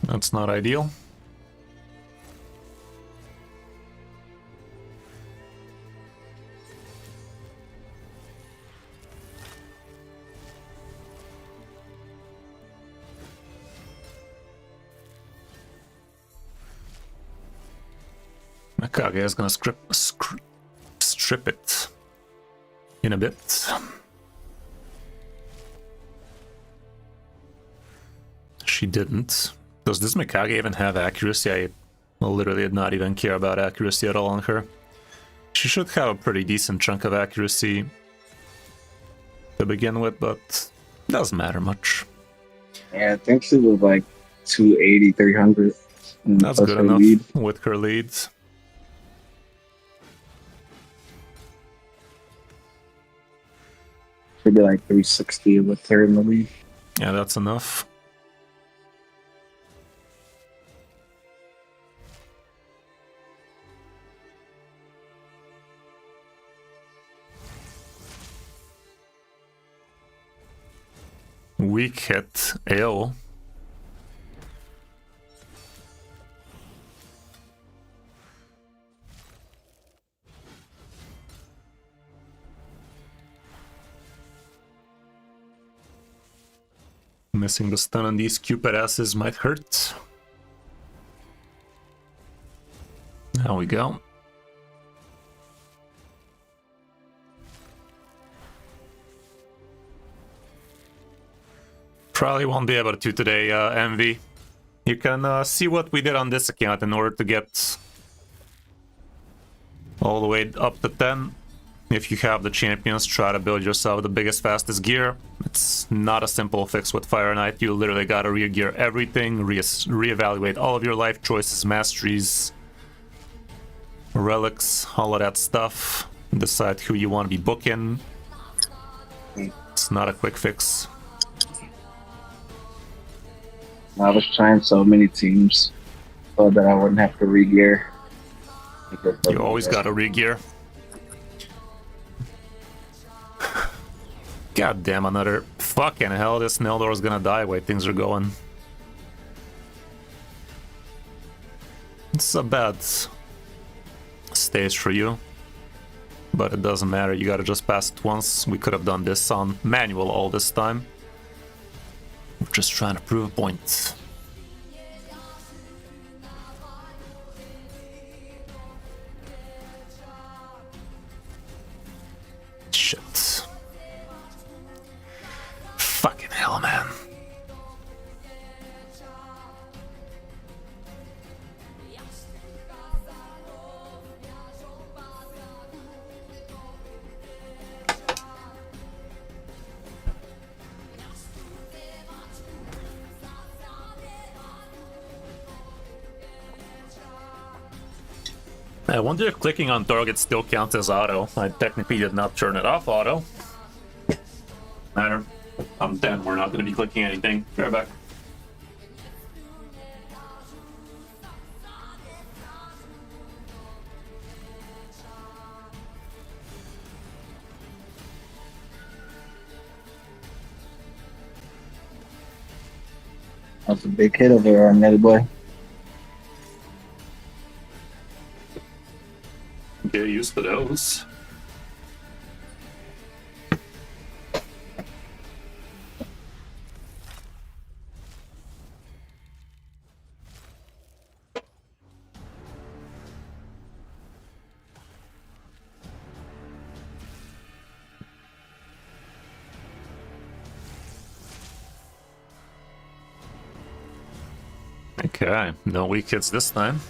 That's not ideal. Mikage is gonna strip it in a bit. She didn't. Does this Mikage even have accuracy? I literally did not even care about accuracy at all on her. She should have a pretty decent chunk of accuracy to begin with, but doesn't matter much.
Yeah, I think she was like 280, 300.
That's good enough
lead.
with her leads.
Should be like 360 with her in the lead.
Yeah, that's enough. Weak hit AO. Missing the stun on these Cupid asses might hurt. There we go. Probably won't be able to today, Envy. You can see what we did on this account in order to get all the way up to 10. If you have the champions, try to build yourself the biggest, fastest gear. It's not a simple fix with Fire Knight. You literally gotta re-gear everything, reevaluate all of your life choices, masteries, relics, all of that stuff. Decide who you want to be booking. It's not a quick fix.
I was trying so many teams so that I wouldn't have to re-gear.
You always gotta re-gear. God damn, another fucking hell, this Neldor's gonna die way things are going. It's a bad stage for you, but it doesn't matter, you gotta just pass it once. We could have done this on manual all this time. We're just trying to prove a point. Shit. Fucking hell, man. I wonder if clicking on target still counts as auto. I technically did not turn it off auto. Matter. I'm 10, we're not going to be clicking anything. Right back.
That's a big hit over there on Netty Boy.
Get used to those. Okay, no weak hits this time.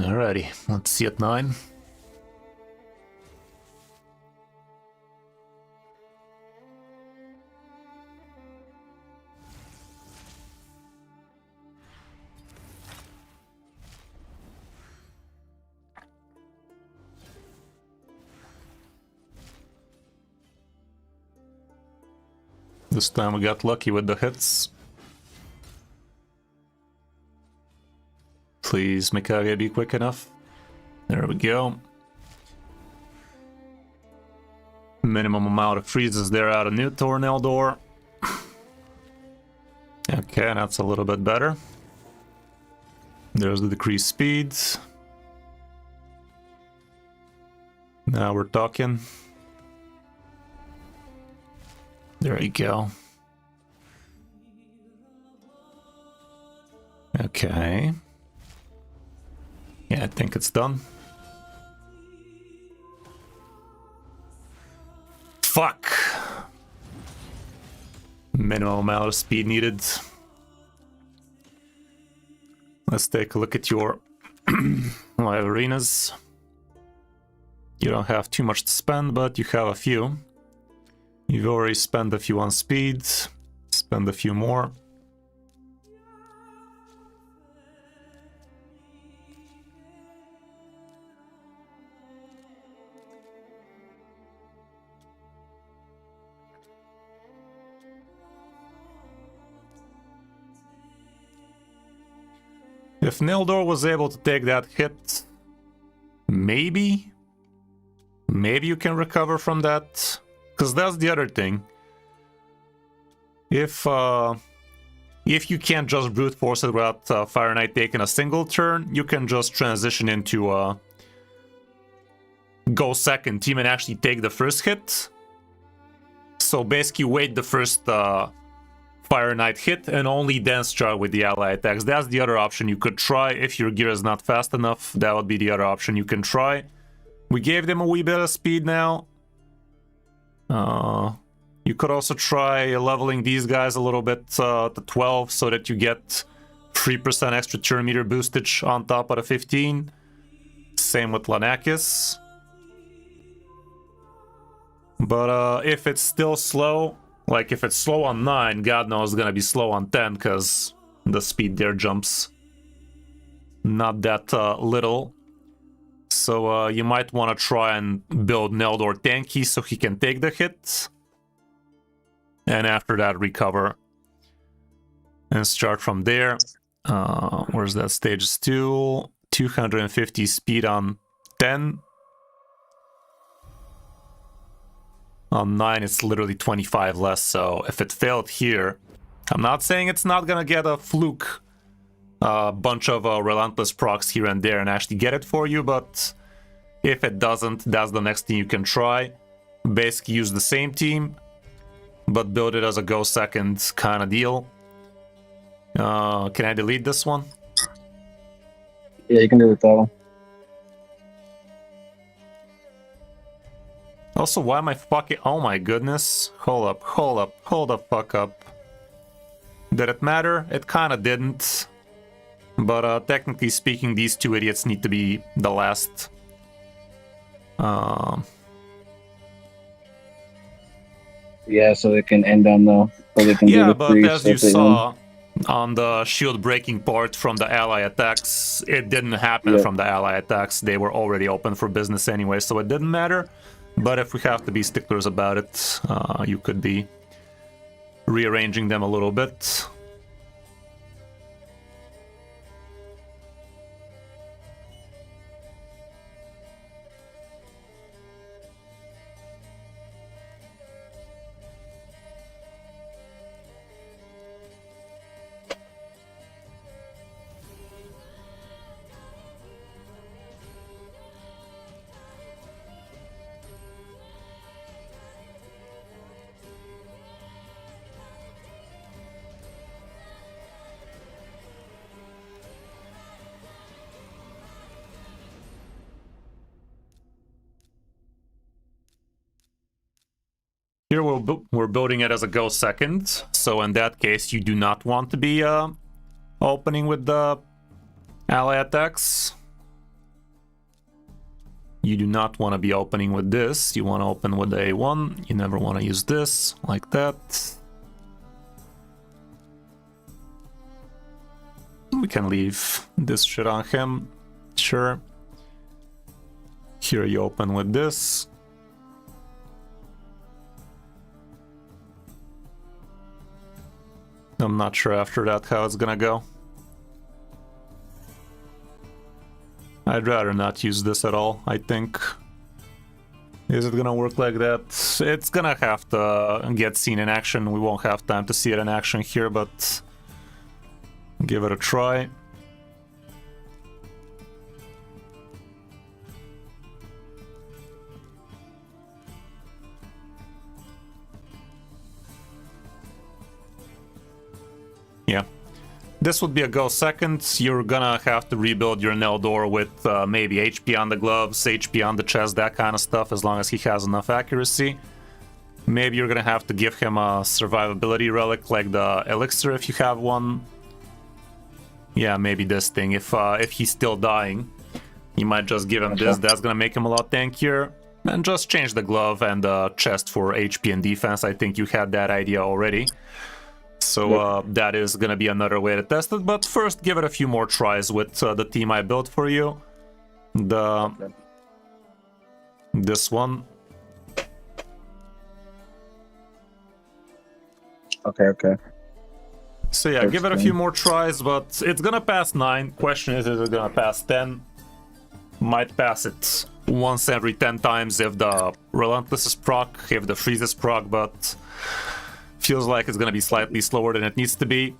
Alrighty, let's see at 9. This time we got lucky with the hits. Please, Mikage, be quick enough. There we go. Minimum amount of freezes there out of Newt or Neldor. Okay, that's a little bit better. There's the decreased speed. Now we're talking. There you go. Okay. Yeah, I think it's done. Fuck! Minimum amount of speed needed. Let's take a look at your live arenas. You don't have too much to spend, but you have a few. You've already spent a few on speed. Spend a few more. If Neldor was able to take that hit, maybe you can recover from that. Because that's the other thing. If you can't just brute force it without Fire Knight taking a single turn, you can just transition into go second team and actually take the first hit. So basically wait the first Fire Knight hit and only then start with the ally attacks. That's the other option you could try. If your gear is not fast enough, that would be the other option you can try. We gave them a wee bit of speed now. You could also try leveling these guys a little bit to 12 so that you get 3% extra turn meter boostage on top of the 15. Same with Lanakis. But if it's still slow, like if it's slow on 9, God knows it's gonna be slow on 10 because the speed there jumps not that little. So you might want to try and build Neldor tanky so he can take the hit. And after that recover. And start from there. Where's that stage 2? 250 speed on 10. On 9 it's literally 25 less, so if it failed here, I'm not saying it's not gonna get a fluke bunch of relentless procs here and there and actually get it for you, but if it doesn't, that's the next thing you can try. Basically use the same team, but build it as a go second kind of deal. Can I delete this one?
Yeah, you can do it that one.
Also, why am I fucking... Oh my goodness. Hold the fuck up. Did it matter? It kinda didn't. But technically speaking, these two idiots need to be the last.
Yeah, so they can end on the... So they can do
Yeah,
the
but
freeze
as you
at the end.
saw on the shield breaking part from the ally attacks, it didn't happen from the ally attacks. They were already open for business anyway, so it didn't matter. But if we have to be sticklers about it, you could be rearranging them a little bit. Here we're building it as a go second, so in that case you do not want to be opening with the ally attacks. You do not want to be opening with this. You want to open with the A1. You never want to use this, like that. We can leave this shit on him. Sure. Here you open with this. I'm not sure after that how it's gonna go. I'd rather not use this at all, I think. Is it gonna work like that? It's gonna have to get seen in action. We won't have time to see it in action here, but give it a try. Yeah. This would be a go second. You're gonna have to rebuild your Neldor with maybe HP on the gloves, HP on the chest, that kind of stuff, as long as he has enough accuracy. Maybe you're gonna have to give him a survivability relic like the elixir if you have one. Yeah, maybe this thing. If he's still dying, you might just give him this. That's gonna make him a lot tankier. And just change the glove and the chest for HP and defense. I think you had that idea already. So that is gonna be another way to test it, but first give it a few more tries with the team I built for you. This one.
Okay.
So yeah, give it a few more tries, but it's gonna pass 9. Question is it gonna pass 10? Might pass it once every 10 times if the Relentless is proc, if the Freeze is proc, but feels like it's gonna be slightly slower than it needs to be.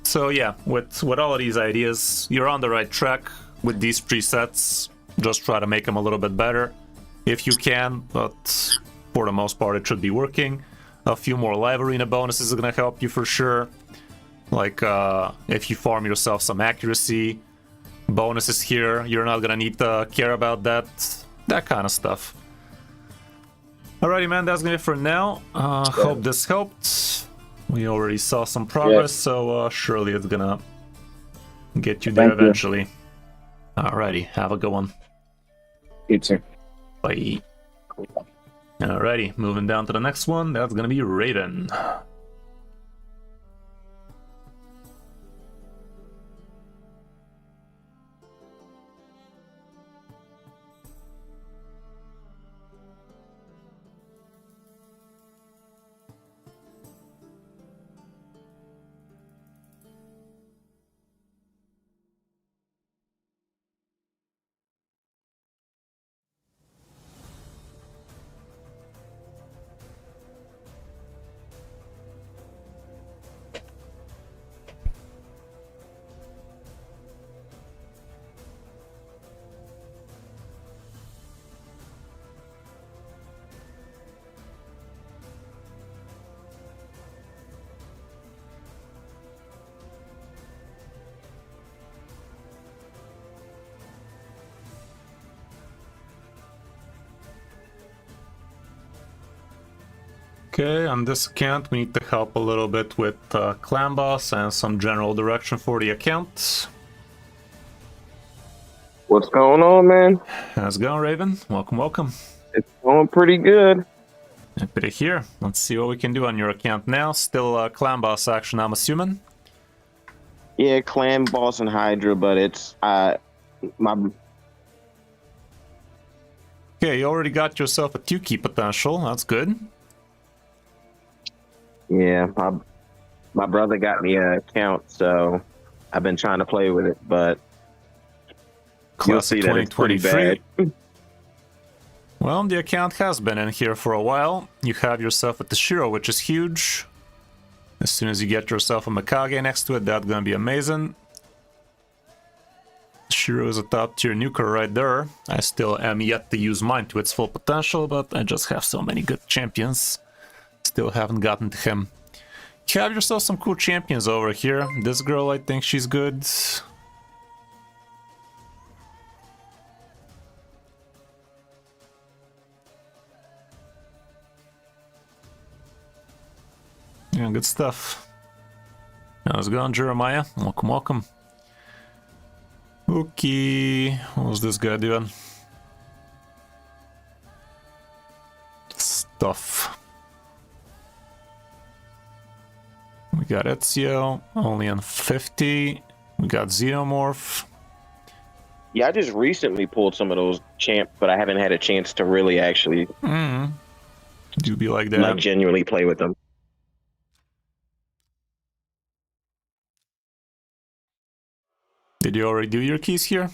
So yeah, with all of these ideas, you're on the right track with these presets. Just try to make them a little bit better if you can, but for the most part it should be working. A few more live arena bonuses are gonna help you for sure. Like if you farm yourself some accuracy bonuses here, you're not gonna need to care about that kind of stuff. Alrighty, man, that's gonna be it for now. Hope this helped. We already saw some progress, so surely it's gonna get you there eventually. Alrighty, have a good one.
You too.
Bye. Alrighty, moving down to the next one. That's gonna be Raven. Okay, on this account we need to help a little bit with clan boss and some general direction for the account.
What's going on, man?
How's it going, Raven? Welcome.
It's going pretty good.
Happy to hear. Let's see what we can do on your account now. Still clan boss action, I'm assuming?
Yeah, clan boss and Hydra, but it's my
Okay, you already got yourself a 2-key potential. That's good.
yeah, my brother got me an account, so I've been trying to play with it, but you'll see
Classic
that it's pretty
2023.
bad.
Well, the account has been in here for a while. You have yourself a Tashiro, which is huge. As soon as you get yourself a Mikage next to it, that's gonna be amazing. Tashiro is a top tier nuker right there. I still am yet to use mine to its full potential, but I just have so many good champions. Still haven't gotten to him. You have yourself some cool champions over here. This girl, I think she's good. Yeah, good stuff. How's it going, Jeremiah? Welcome. Okay, what was this guy doing? Tough. We got Ezio, only on 50. We got Xenomorph.
Yeah, I just recently pulled some of those champs, but I haven't had a chance to really actually
Do be like that.
like genuinely play with them.
Did you already do your keys here?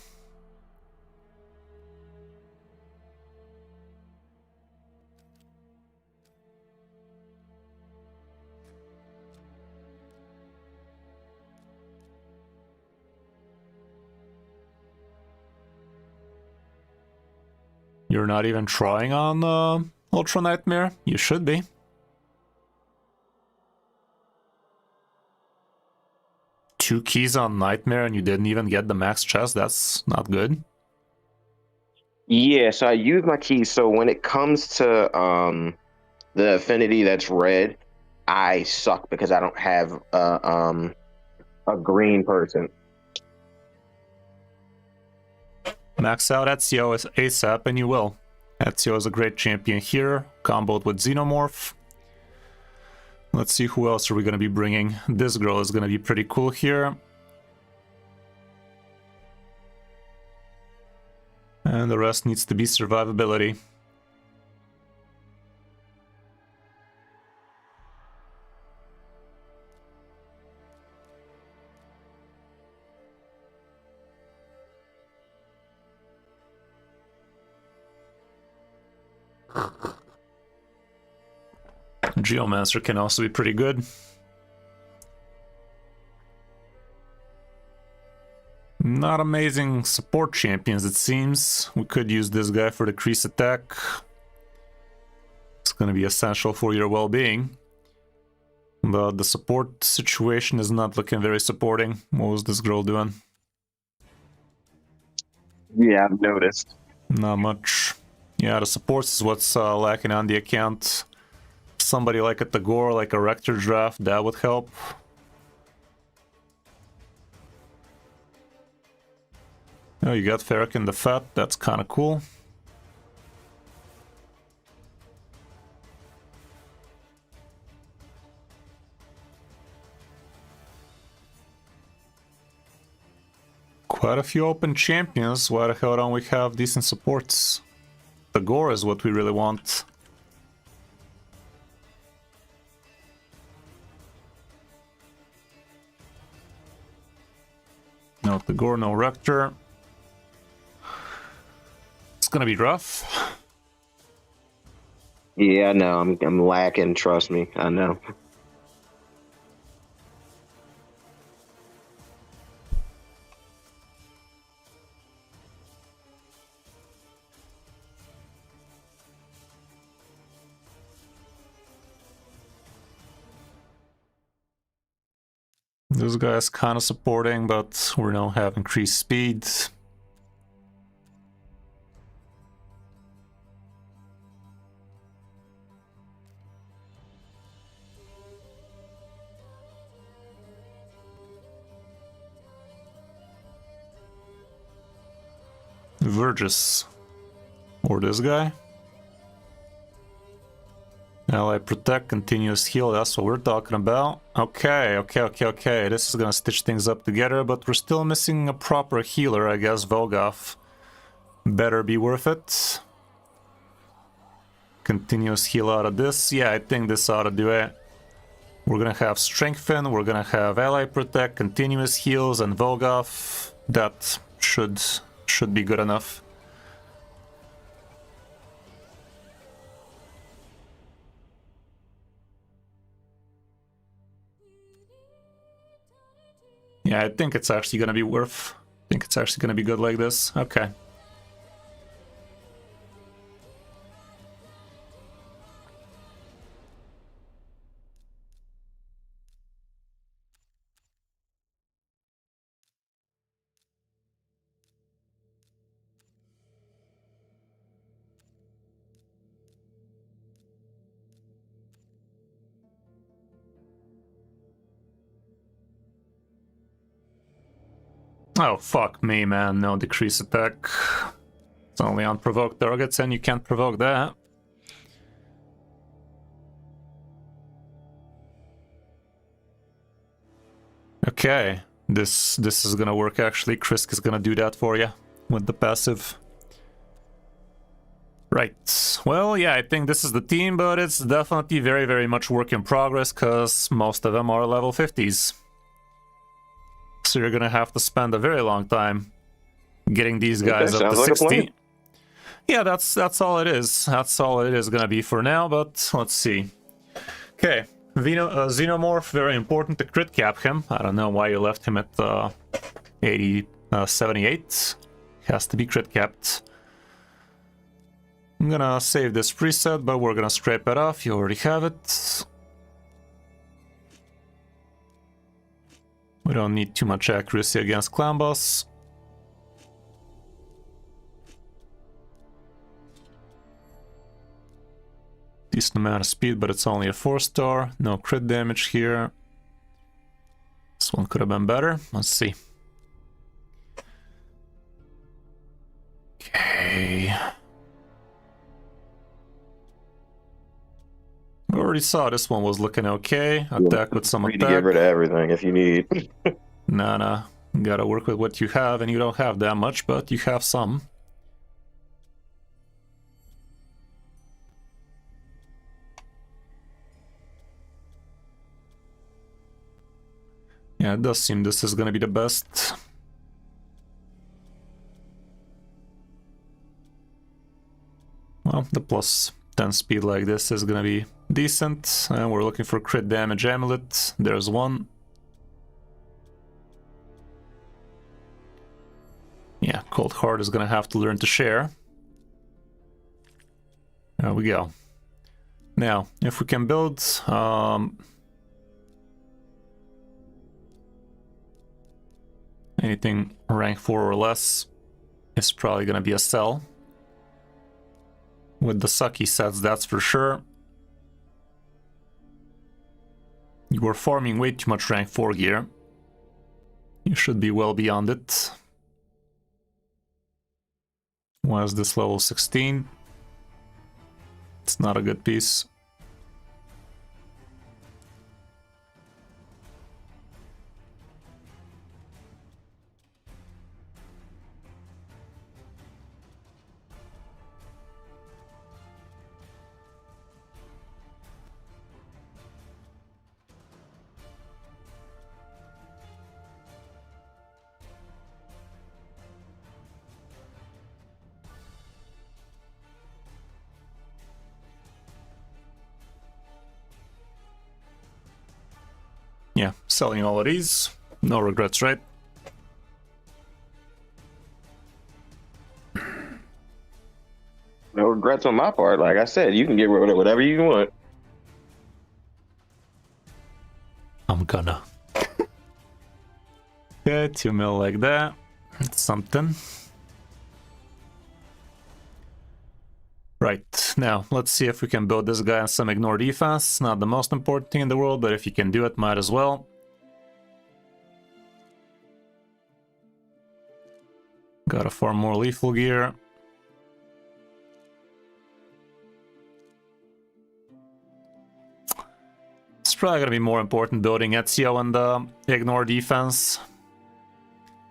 You're not even trying on Ultra Nightmare? You should be. Two keys on Nightmare and you didn't even get the max chest? That's not good.
Yeah, so I use my keys. So when it comes to the affinity that's red, I suck because I don't have a green person.
Max out Ezio is ASAP and you will. Ezio is a great champion here, comboed with Xenomorph. Let's see who else are we going to be bringing. This girl is going to be pretty cool here. And the rest needs to be survivability. Geomancer can also be pretty good. Not amazing support champions, it seems. We could use this guy for decreased attack. It's going to be essential for your well-being. But the support situation is not looking very supporting. What was this girl doing?
Yeah, I've noticed.
Not much. Yeah, the supports is what's lacking on the account. Somebody like a Takeover, like a Rector Drath, that would help. Oh, you got Fharakin the Fat, that's kind of cool. Quite a few open champions, why the hell don't we have decent supports? Takeover is what we really want. No Takeover, no Rector. It's gonna be rough.
Yeah, I know. I'm lacking. Trust me, I know.
This guy is kind of supporting, but we now have increased speed. Vergis. Or this guy. Ally Protect, continuous heal, that's what we're talking about. Okay. This is gonna stitch things up together, but we're still missing a proper healer, I guess. Volgoth better be worth it. Continuous heal out of this. Yeah, I think this ought to do it. We're gonna have Strengthen, we're gonna have Ally Protect, continuous heals, and Volgoth. That should be good enough. Yeah, I think it's actually gonna be worth. I think it's actually gonna be good like this. Okay. Oh, fuck me, man. No decrease attack. It's only on provoked targets, and you can't provoke that. Okay, this is gonna work actually. Krisk is gonna do that for you with the passive. Right, well, yeah, I think this is the team, but it's definitely very, very much work in progress, because most of them are level 50s. So you're gonna have to spend a very long time getting these guys up to
sounds like a
60.
plan.
Yeah, that's all it is. That's all it is gonna be for now, but let's see. Okay, Xenomorph, very important to crit cap him. I don't know why you left him at 78. Has to be crit capped. I'm gonna save this preset, but we're gonna scrape it off. You already have it. We don't need too much accuracy against Clan Boss. Decent amount of speed, but it's only a 4-star. No crit damage here. This one could have been better. Let's see. Okay. We already saw this one was looking okay. Attack with some
Free to get
attack.
rid of everything if you need.
Nah. Gotta work with what you have, and you don't have that much, but you have some. Yeah, it does seem this is gonna be the best. Well, the plus 10 speed like this is gonna be decent, and we're looking for crit damage amulet. There's one. Yeah, Cold Heart is gonna have to learn to share. There we go. Now, if we can build anything rank 4 or less, it's probably gonna be a sell. With the sucky sets, that's for sure. You were farming way too much rank 4 gear. You should be well beyond it. Was this level 16? It's not a good piece. Yeah, selling all of these. No regrets, right?
No regrets on my part. Like I said, you can get rid of whatever you want.
I'm gonna. Okay, 2 mil like that. It's something. Right, now let's see if we can build this guy on some ignore defense. Not the most important thing in the world, but if you can do it, might as well. Gotta farm more lethal gear. It's probably gonna be more important building Ezio and ignore defense.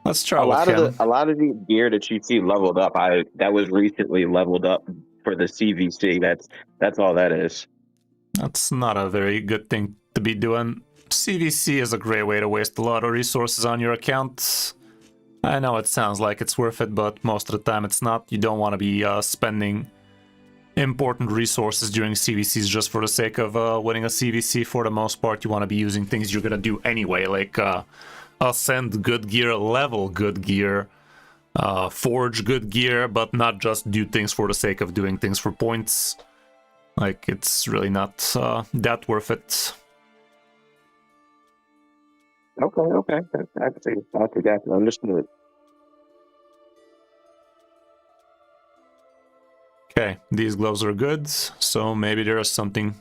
Let's try with him.
A lot of the gear that you see leveled up, that was recently leveled up for the CVC. That's all that is.
That's not a very good thing to be doing. CVC is a great way to waste a lot of resources on your account. I know it sounds like it's worth it, but most of the time it's not. You don't want to be spending important resources during CVCs just for the sake of winning a CVC. For the most part, you want to be using things you're gonna do anyway, like ascend good gear, level good gear, forge good gear, but not just do things for the sake of doing things for points. Like, it's really not that worth it.
Okay. I got you. Understood.
Okay, these gloves are good, so maybe there is something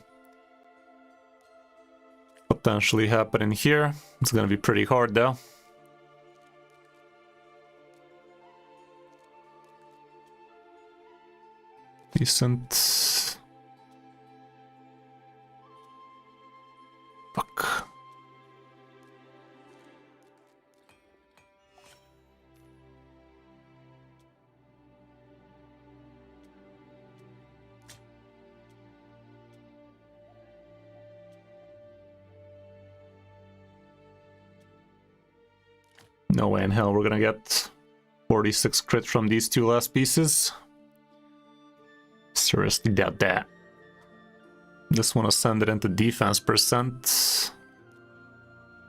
potentially happening here. It's gonna be pretty hard though. Decent. Fuck. No way in hell we're gonna get 46 crit from these two last pieces. Seriously doubt that. This one will send it into defense percent.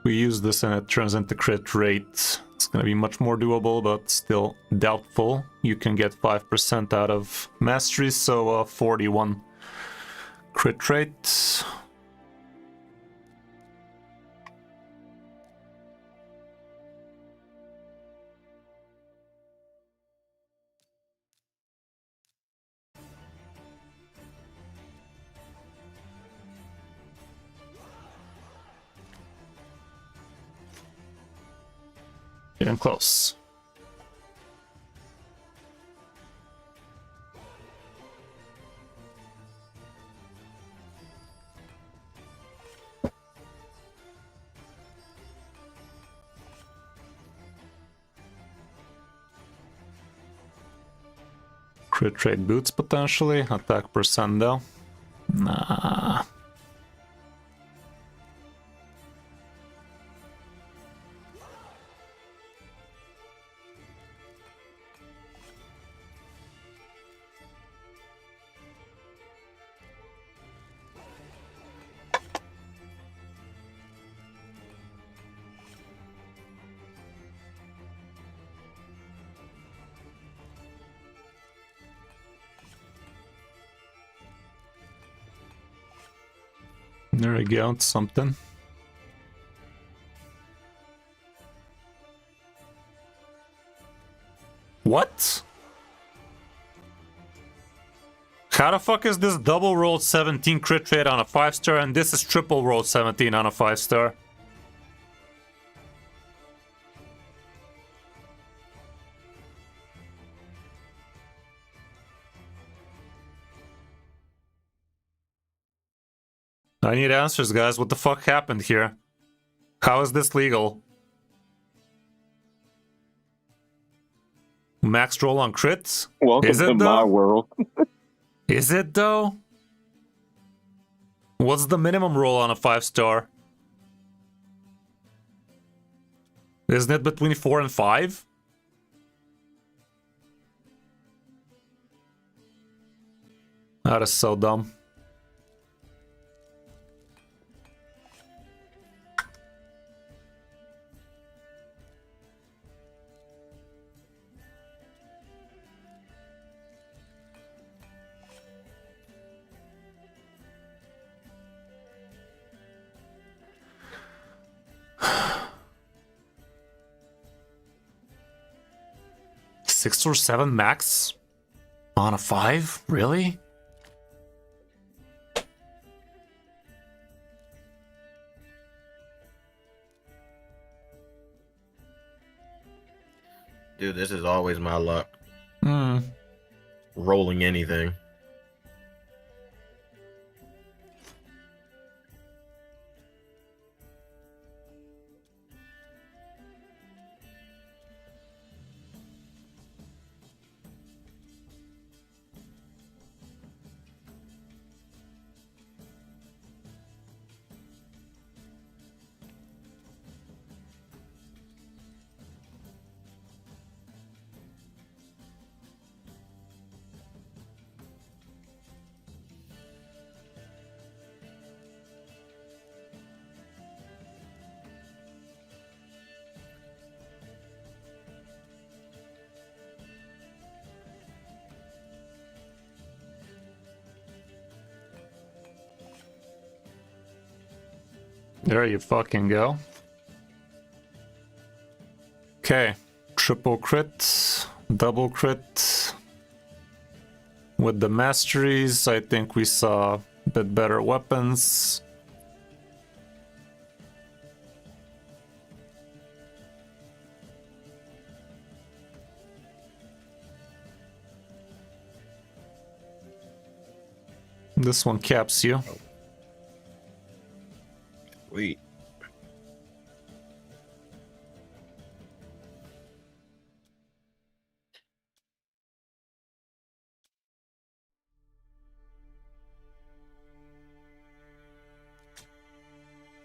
We use this and it turns into crit rate. It's gonna be much more doable, but still doubtful. You can get 5% out of mastery, so 41 crit rate. Getting close. Crit rate boots potentially. Attack percent though. Nah. There we go, it's something. What? How the fuck is this double rolled 17 crit rate on a 5-star and this is triple rolled 17 on a 5-star? I need answers, guys. What the fuck happened here? How is this legal? Max roll on crits?
Welcome
Is it
to my
though?
world.
Is it though? What's the minimum roll on a 5-star? Isn't it between 4 and 5? That is so dumb. Six or 7 max on a 5? Really?
Dude, this is always my luck.
Hmm.
Rolling anything.
There you fucking go. Okay. Triple crit, double crit. With the masteries, I think we saw a bit better weapons. This one caps you.
Sweet.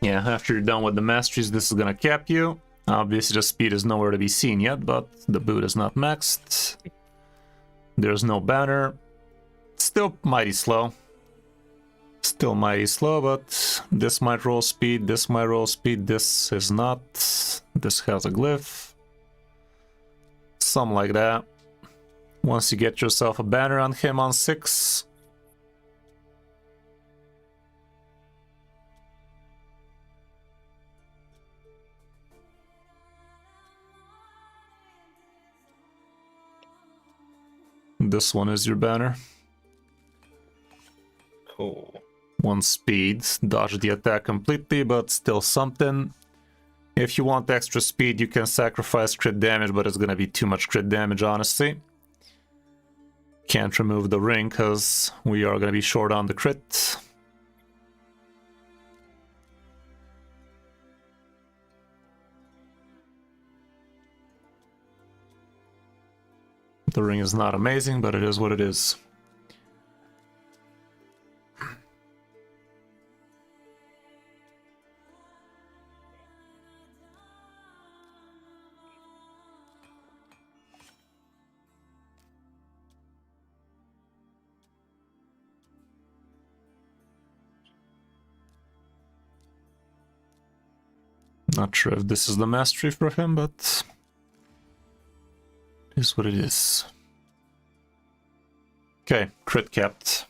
Yeah, after you're done with the masteries, this is gonna cap you. Obviously the speed is nowhere to be seen yet, but the boot is not maxed. There's no banner. Still mighty slow. Still mighty slow, but this might roll speed, this might roll speed, this is not. This has a glyph. Something like that. Once you get yourself a banner on him on 6. This one is your banner.
Cool.
1 speed, dodge the attack completely, but still something. If you want extra speed, you can sacrifice crit damage, but it's gonna be too much crit damage, honestly. Can't remove the ring, because we are gonna be short on the crit. The ring is not amazing, but it is what it is. Not sure if this is the mastery for him, but it is what it is. Okay, crit capped.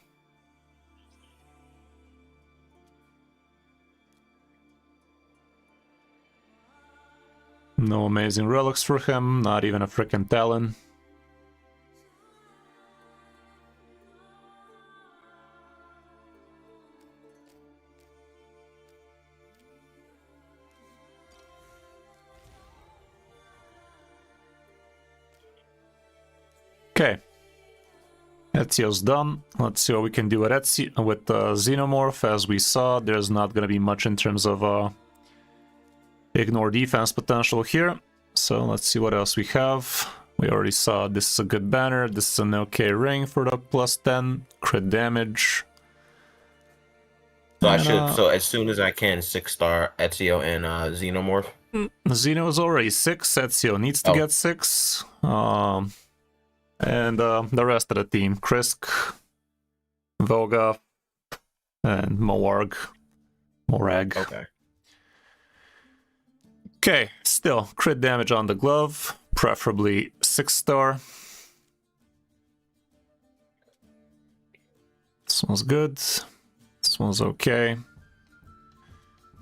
No amazing relics for him, not even a frickin' Tholin. Okay, Ezio's done. Let's see what we can do with Ezio, with Xenomorph. As we saw, there's not going to be much in terms of ignore defense potential here. So let's see what else we have. We already saw this is a good banner. This is an okay ring for the plus 10 crit damage.
So
And,
I should. So as soon as I can, 6-star Ezio and Xenomorph.
Xeno is already 6. Ezio needs to get 6. And the rest of the team, Krisk, Voga, and Morag.
Okay.
Okay, still, crit damage on the glove, preferably 6-star. This one's good. This one's okay.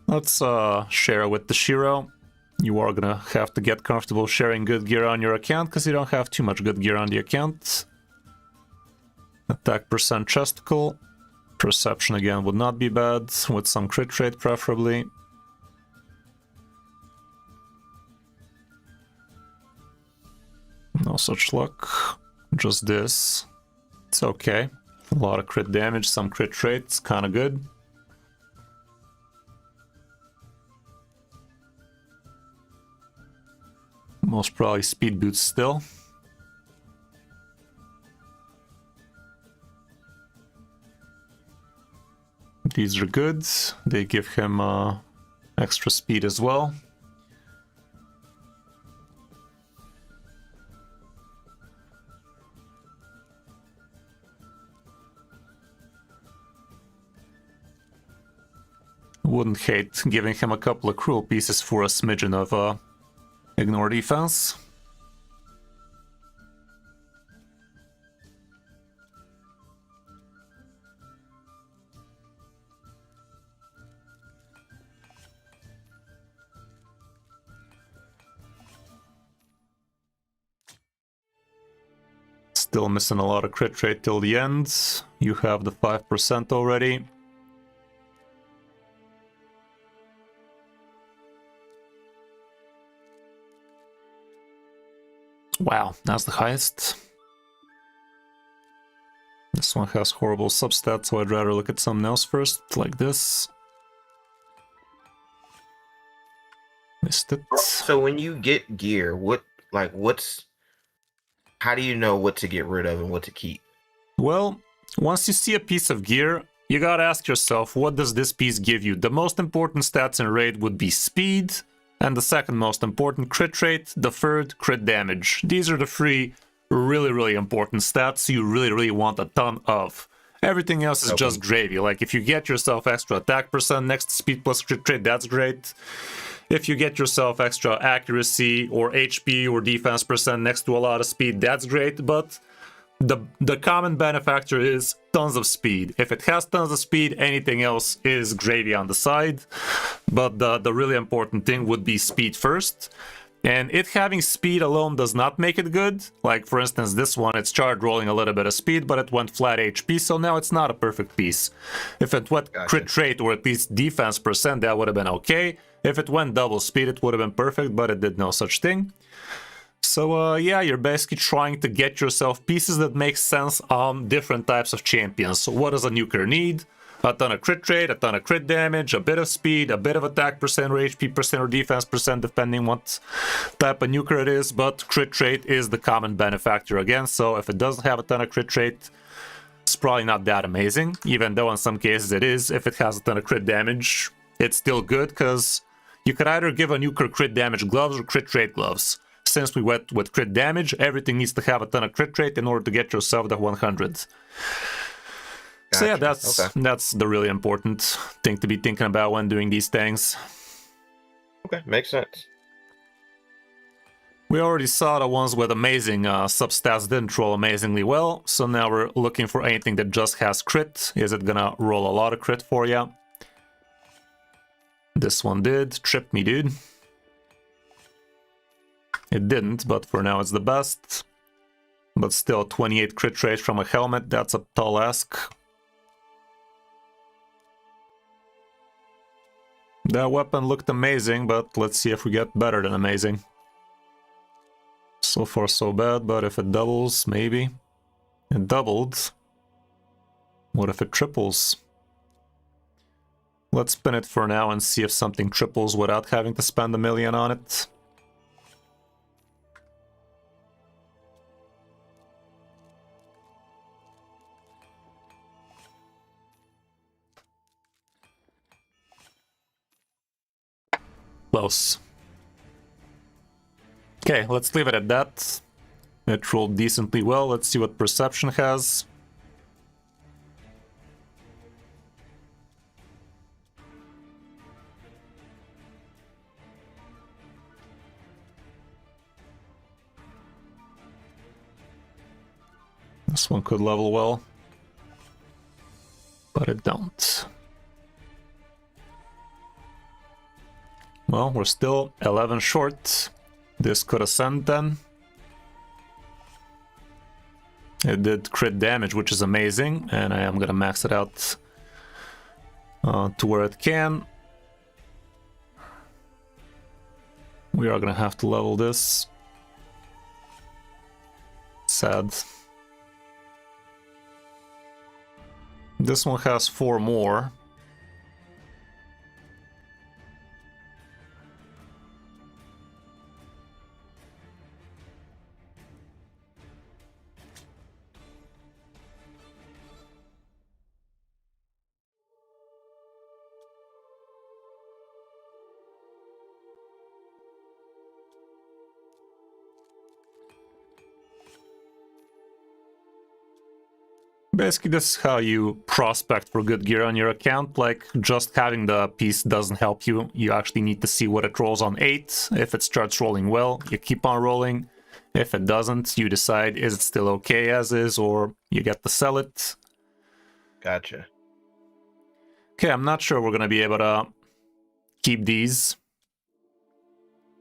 Let's share with the Shiro. You are gonna have to get comfortable sharing good gear on your account, because you don't have too much good gear on the account. Attack percent chesticle. Perception again would not be bad, with some crit rate preferably. No such luck. Just this. It's okay. A lot of crit damage, some crit rates, kinda good. Most probably speed boots still. These are good. They give him extra speed as well. Wouldn't hate giving him a couple of cruel pieces for a smidgen of ignore defense. Still missing a lot of crit rate till the end. You have the 5% already. Wow, that's the highest. This one has horrible substats, so I'd rather look at something else first, like this. Missed it.
So when you get gear, how do you know what to get rid of and what to keep?
Well, once you see a piece of gear, you gotta ask yourself, what does this piece give you? The most important stats in raid would be speed, and the second most important, crit rate, the third, crit damage. These are the three really important stats you really want a ton of. Everything else is just gravy. Like, if you get yourself extra attack percent next to speed plus crit rate, that's great. If you get yourself extra accuracy or HP or defense percent next to a lot of speed, that's great, but the common benefactor is tons of speed. If it has tons of speed, anything else is gravy on the side. But the really important thing would be speed first. And it having speed alone does not make it good. Like, for instance, this one, it started rolling a little bit of speed, but it went flat HP, so now it's not a perfect piece. If it went crit rate or at least defense percent, that would have been okay. If it went double speed, it would have been perfect, but it did no such thing. So yeah, you're basically trying to get yourself pieces that make sense on different types of champions. So what does a nuker need? A ton of crit rate, a ton of crit damage, a bit of speed, a bit of attack percent or HP percent or defense percent, depending what type of nuker it is, but crit rate is the common benefactor again, so if it doesn't have a ton of crit rate, it's probably not that amazing, even though in some cases it is. If it has a ton of crit damage, it's still good, because you could either give a nuker crit damage gloves or crit rate gloves. Since we went with crit damage, everything needs to have a ton of crit rate in order to get yourself the 100. So yeah, that's the really important thing to be thinking about when doing these things.
Okay, makes sense.
We already saw the ones with amazing substats didn't roll amazingly well, so now we're looking for anything that just has crit. Is it gonna roll a lot of crit for you? This one did. Trip me, dude. It didn't, but for now it's the best. But still, 28 crit rate from a helmet, that's a tall ask. That weapon looked amazing, but let's see if we get better than amazing. So far so bad, but if it doubles, maybe. It doubled. What if it triples? Let's spin it for now and see if something triples without having to spend $1 million on it. Close. Okay, let's leave it at that. It rolled decently well. Let's see what perception has. This one could level well, but it don't. Well, we're still 11 short. This could ascend then. It did crit damage, which is amazing, and I am gonna max it out to where it can. We are gonna have to level this. Sad. This one has 4 more. Basically, this is how you prospect for good gear on your account. Like, just having the piece doesn't help you. You actually need to see what it rolls on 8. If it starts rolling well, you keep on rolling. If it doesn't, you decide, is it still okay as is, or you get to sell it.
Gotcha.
Okay, I'm not sure we're gonna be able to keep these.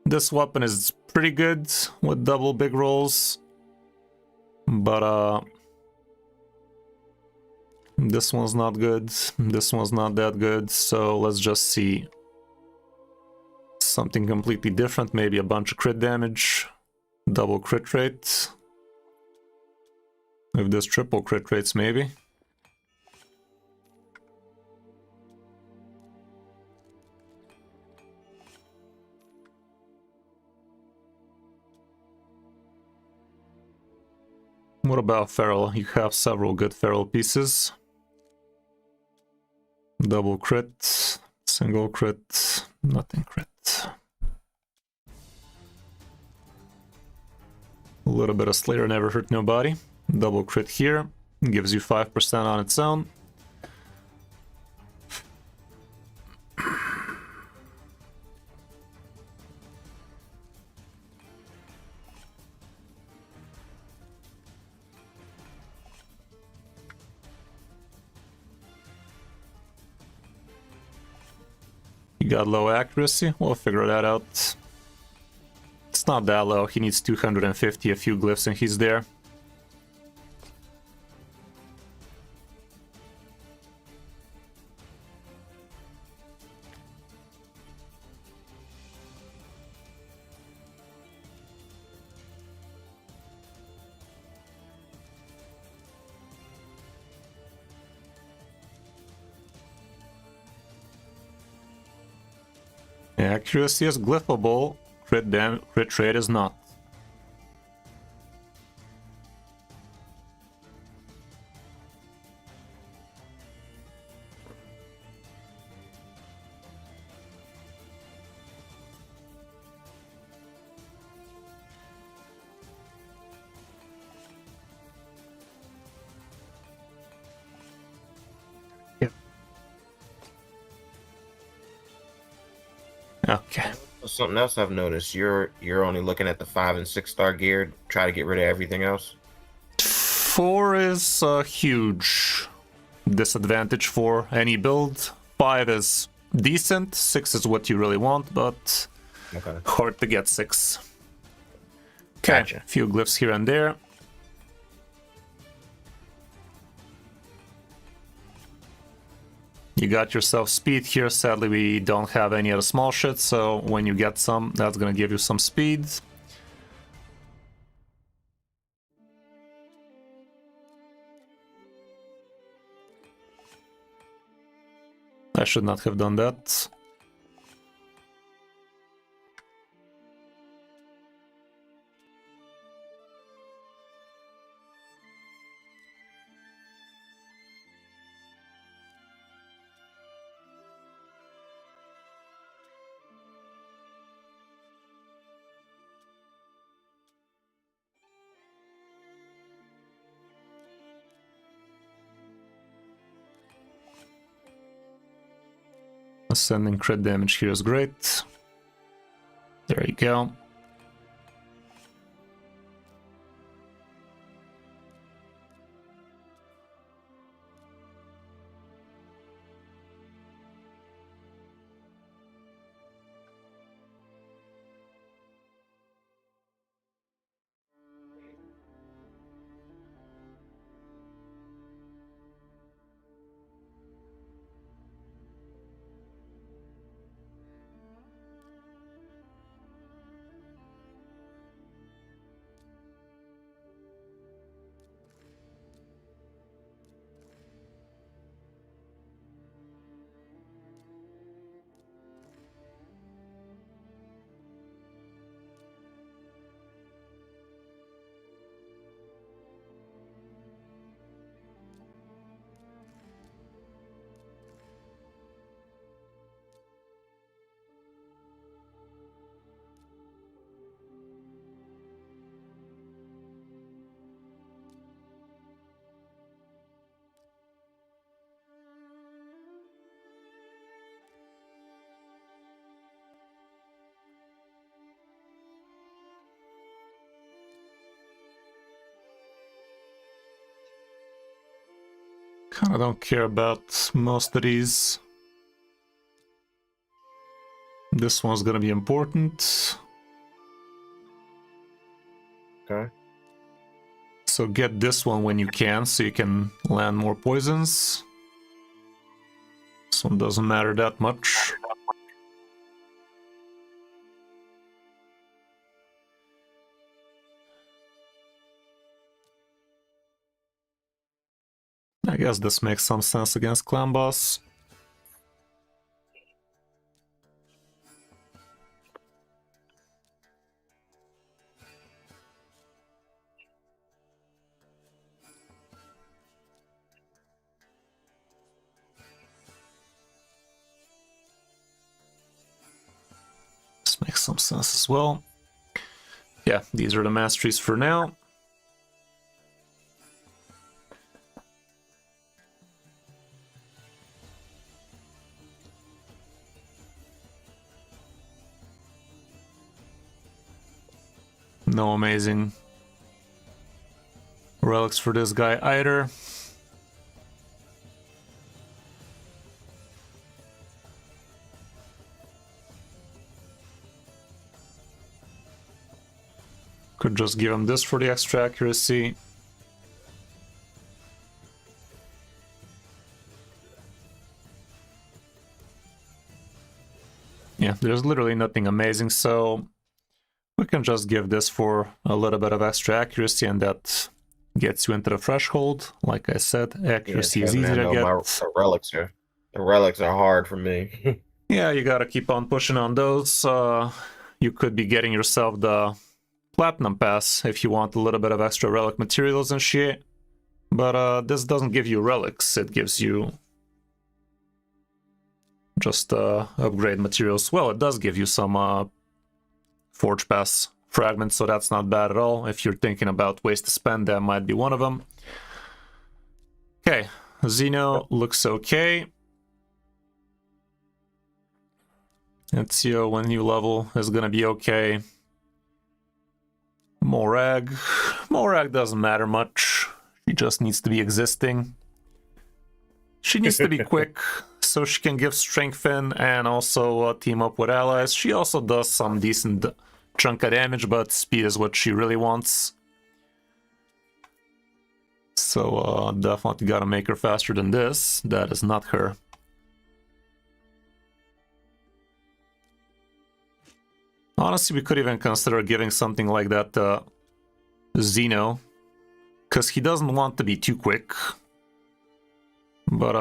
This weapon is pretty good with double big rolls. But, this one's not good, this one's not that good, so let's just see something completely different, maybe a bunch of crit damage, double crit rate, if this triple crit rates maybe. What about feral? You have several good feral pieces. Double crit, single crit, nothing crit. A little bit of Slayer never hurt nobody. Double crit here. Gives you 5% on its own. You got low accuracy, we'll figure that out. It's not that low, he needs 250, a few glyphs and he's there. Accuracy is glyphable, crit rate is not. Okay.
Something else I've noticed, you're only looking at the 5 and 6 star gear, try to get rid of everything else.
4 is a huge disadvantage for any build. 5 is decent, 6 is what you really want, but
Okay.
hard to get 6. Okay,
Gotcha.
few glyphs here and there. You got yourself speed here. Sadly, we don't have any other small shit, so when you get some, that's gonna give you some speed. I should not have done that. Sending crit damage here is great. There you go. Kinda don't care about most of these. This one's gonna be important.
Okay.
So get this one when you can, so you can land more poisons. This one doesn't matter that much. I guess this makes some sense against Clan Boss. This makes some sense as well. Yeah, these are the masteries for now. No amazing relics for this guy either. Could just give him this for the extra accuracy. Yeah, there's literally nothing amazing, so we can just give this for a little bit of extra accuracy, and that gets you into the threshold. Like I said, accuracy is easy to get.
The relics are hard for me.
Yeah, you gotta keep on pushing on those. You could be getting yourself the Platinum Pass if you want a little bit of extra relic materials and shit. But this doesn't give you relics, it gives you just upgrade materials. Well, it does give you some Forge Pass fragments, so that's not bad at all. If you're thinking about ways to spend, that might be one of them. Okay, Xeno looks okay. Ezio, when you level, is gonna be okay. Morag doesn't matter much. She just needs to be existing. She needs to be quick, so she can give strengthen and also team up with allies. She also does some decent chunk of damage, but speed is what she really wants. So definitely gotta make her faster than this. That is not her. Honestly, we could even consider giving something like that to Xeno, because he doesn't want to be too quick. But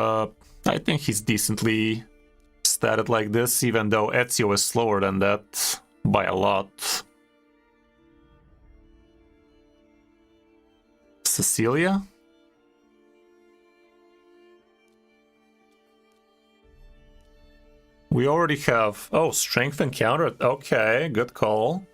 I think he's decently statted like this, even though Ezio is slower than that by a lot. Cecilia? We already have... Oh, strength encounter. Okay, good call.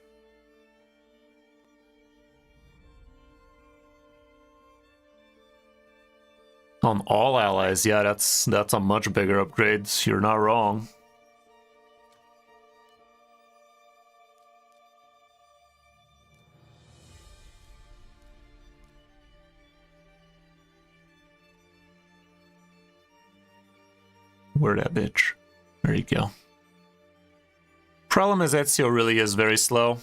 On all allies, yeah, that's a much bigger upgrade. You're not wrong. Where that bitch? There you go. Problem is Ezio really is very slow.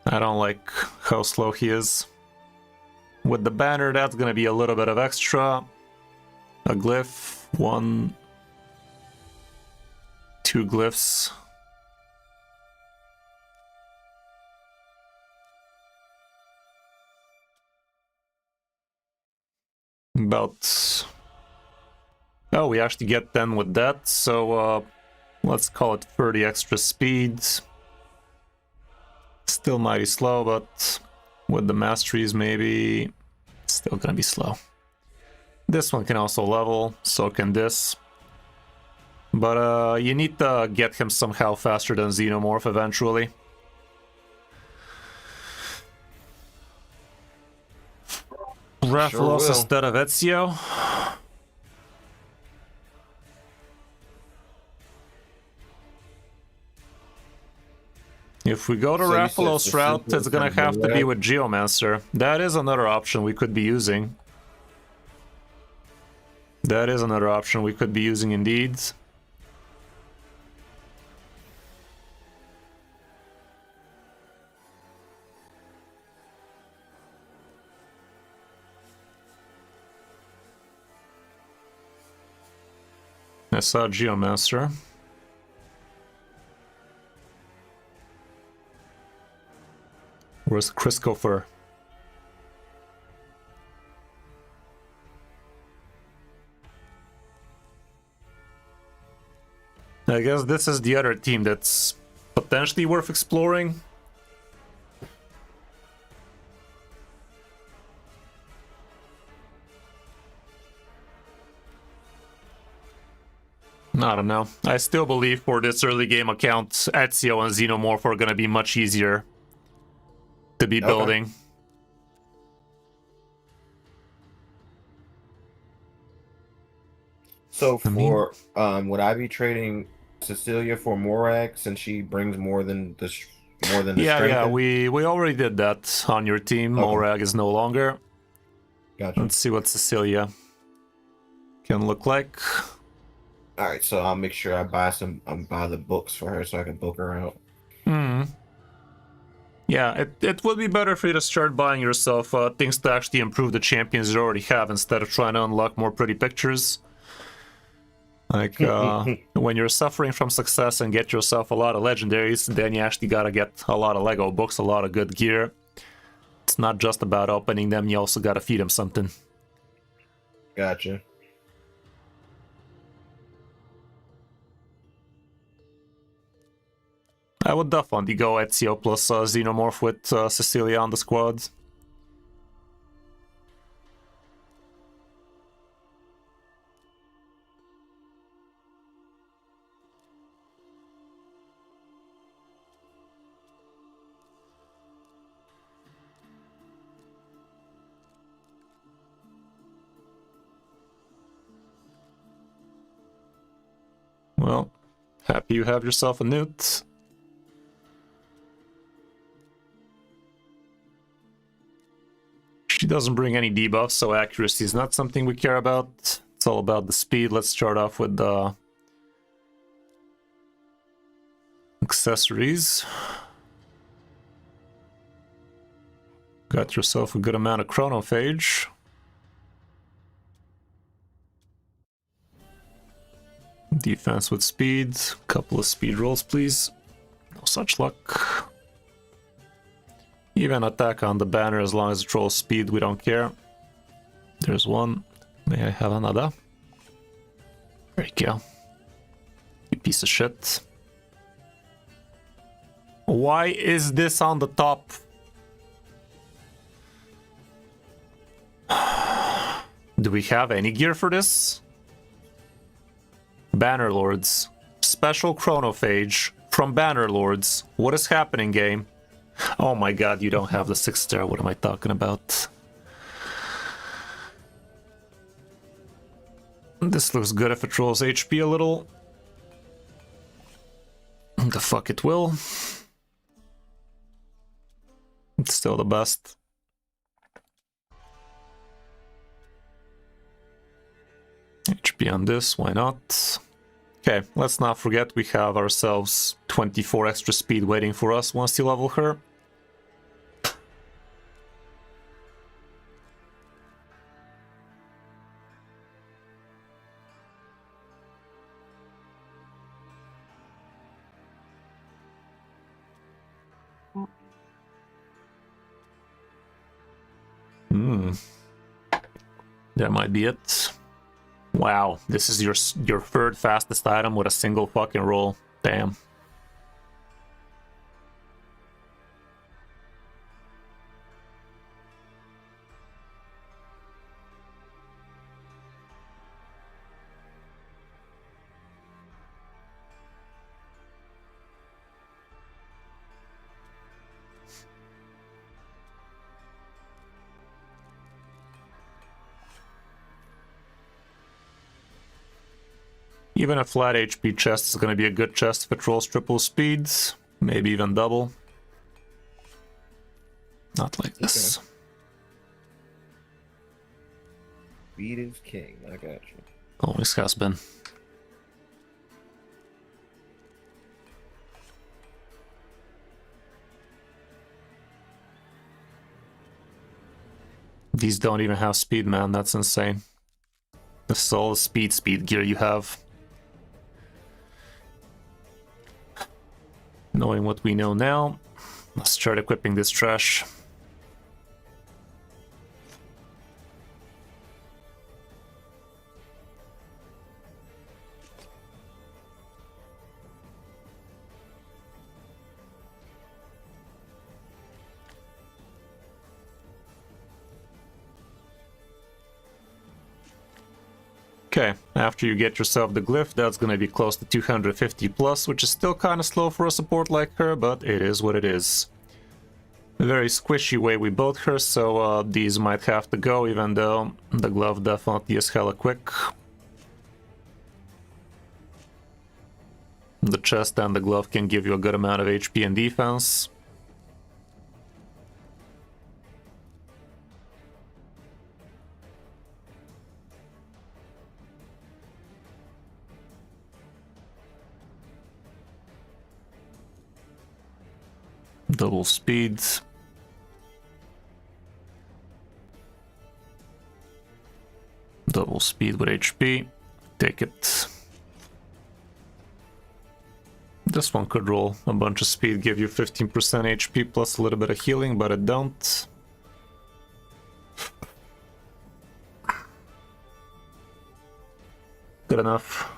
I don't like how slow he is. With the banner, that's gonna be a little bit of extra. A glyph, 1, 2 glyphs. About... Oh, we actually get 10 with that, so let's call it 30 extra speed. Still mighty slow, but with the masteries maybe still gonna be slow. This one can also level, so can this. But you need to get him somehow faster than Xenomorph eventually. Rathalos instead of Ezio. If we go to Rathalos route, it's gonna have to be with Geomancer. That is another option we could be using. That is another option we could be using indeed. I saw Geomancer. Where's Christopher? I guess this is the other team that's potentially worth exploring. I don't know. I still believe for this early game account, Ezio and Xenomorph are gonna be much easier to be building.
So for would I be trading Cecilia for Morag since she brings more than the strength?
Yeah, we already did that on your team.
Okay.
Morag is no longer.
Gotcha.
Let's see what Cecilia can look like.
All right, so I'll make sure I buy the books for her so I can book her out.
Yeah, it would be better for you to start buying yourself things to actually improve the champions you already have instead of trying to unlock more pretty pictures. Like, when you're suffering from success and get yourself a lot of legendaries, then you actually gotta get a lot of Lego books, a lot of good gear. It's not just about opening them, you also gotta feed them something.
Gotcha.
I would definitely go Ezio plus Xenomorph with Cecilia on the squad. Well, happy you have yourself a newt. She doesn't bring any debuffs, so accuracy is not something we care about. It's all about the speed. Let's start off with the accessories. Got yourself a good amount of chronophage. Defense with speed. Couple of speed rolls, please. No such luck. Even attack on the banner as long as it rolls speed, we don't care. There's one. May I have another? There you go. You piece of shit. Why is this on the top? Do we have any gear for this? Banner Lords. Special chronophage from Banner Lords. What is happening, game? Oh my god, you don't have the 6-star. What am I talking about? This looks good if it rolls HP a little. The fuck it will. It's still the best. HP on this, why not? Okay, let's not forget we have ourselves 24 extra speed waiting for us once you level her. That might be it. Wow, this is your third fastest item with a single fucking roll. Damn. Even a flat HP chest is going to be a good chest if it rolls triple speeds, maybe even double. Not like this.
Okay. Speed is king, I got you.
Always has been. These don't even have speed, man, that's insane. This is all the speed gear you have. Knowing what we know now, let's start equipping this trash. Okay, after you get yourself the glyph, that's gonna be close to 250 plus, which is still kind of slow for a support like her, but it is what it is. A very squishy way we built her, so these might have to go, even though the glove definitely is hella quick. The chest and the glove can give you a good amount of HP and defense. Double speed. Double speed with HP. Take it. This one could roll a bunch of speed, give you 15% HP plus a little bit of healing, but it don't. Good enough.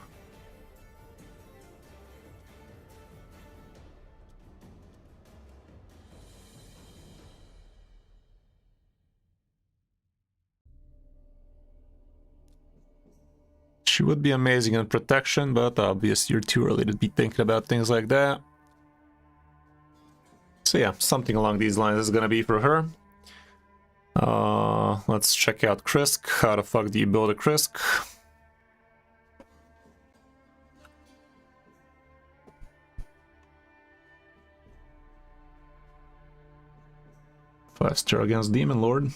She would be amazing in protection, but obviously you're too early to be thinking about things like that. So yeah, something along these lines is gonna be for her. Let's check out Krisk. How the fuck do you build a Krisk? Five-star against Demon Lord.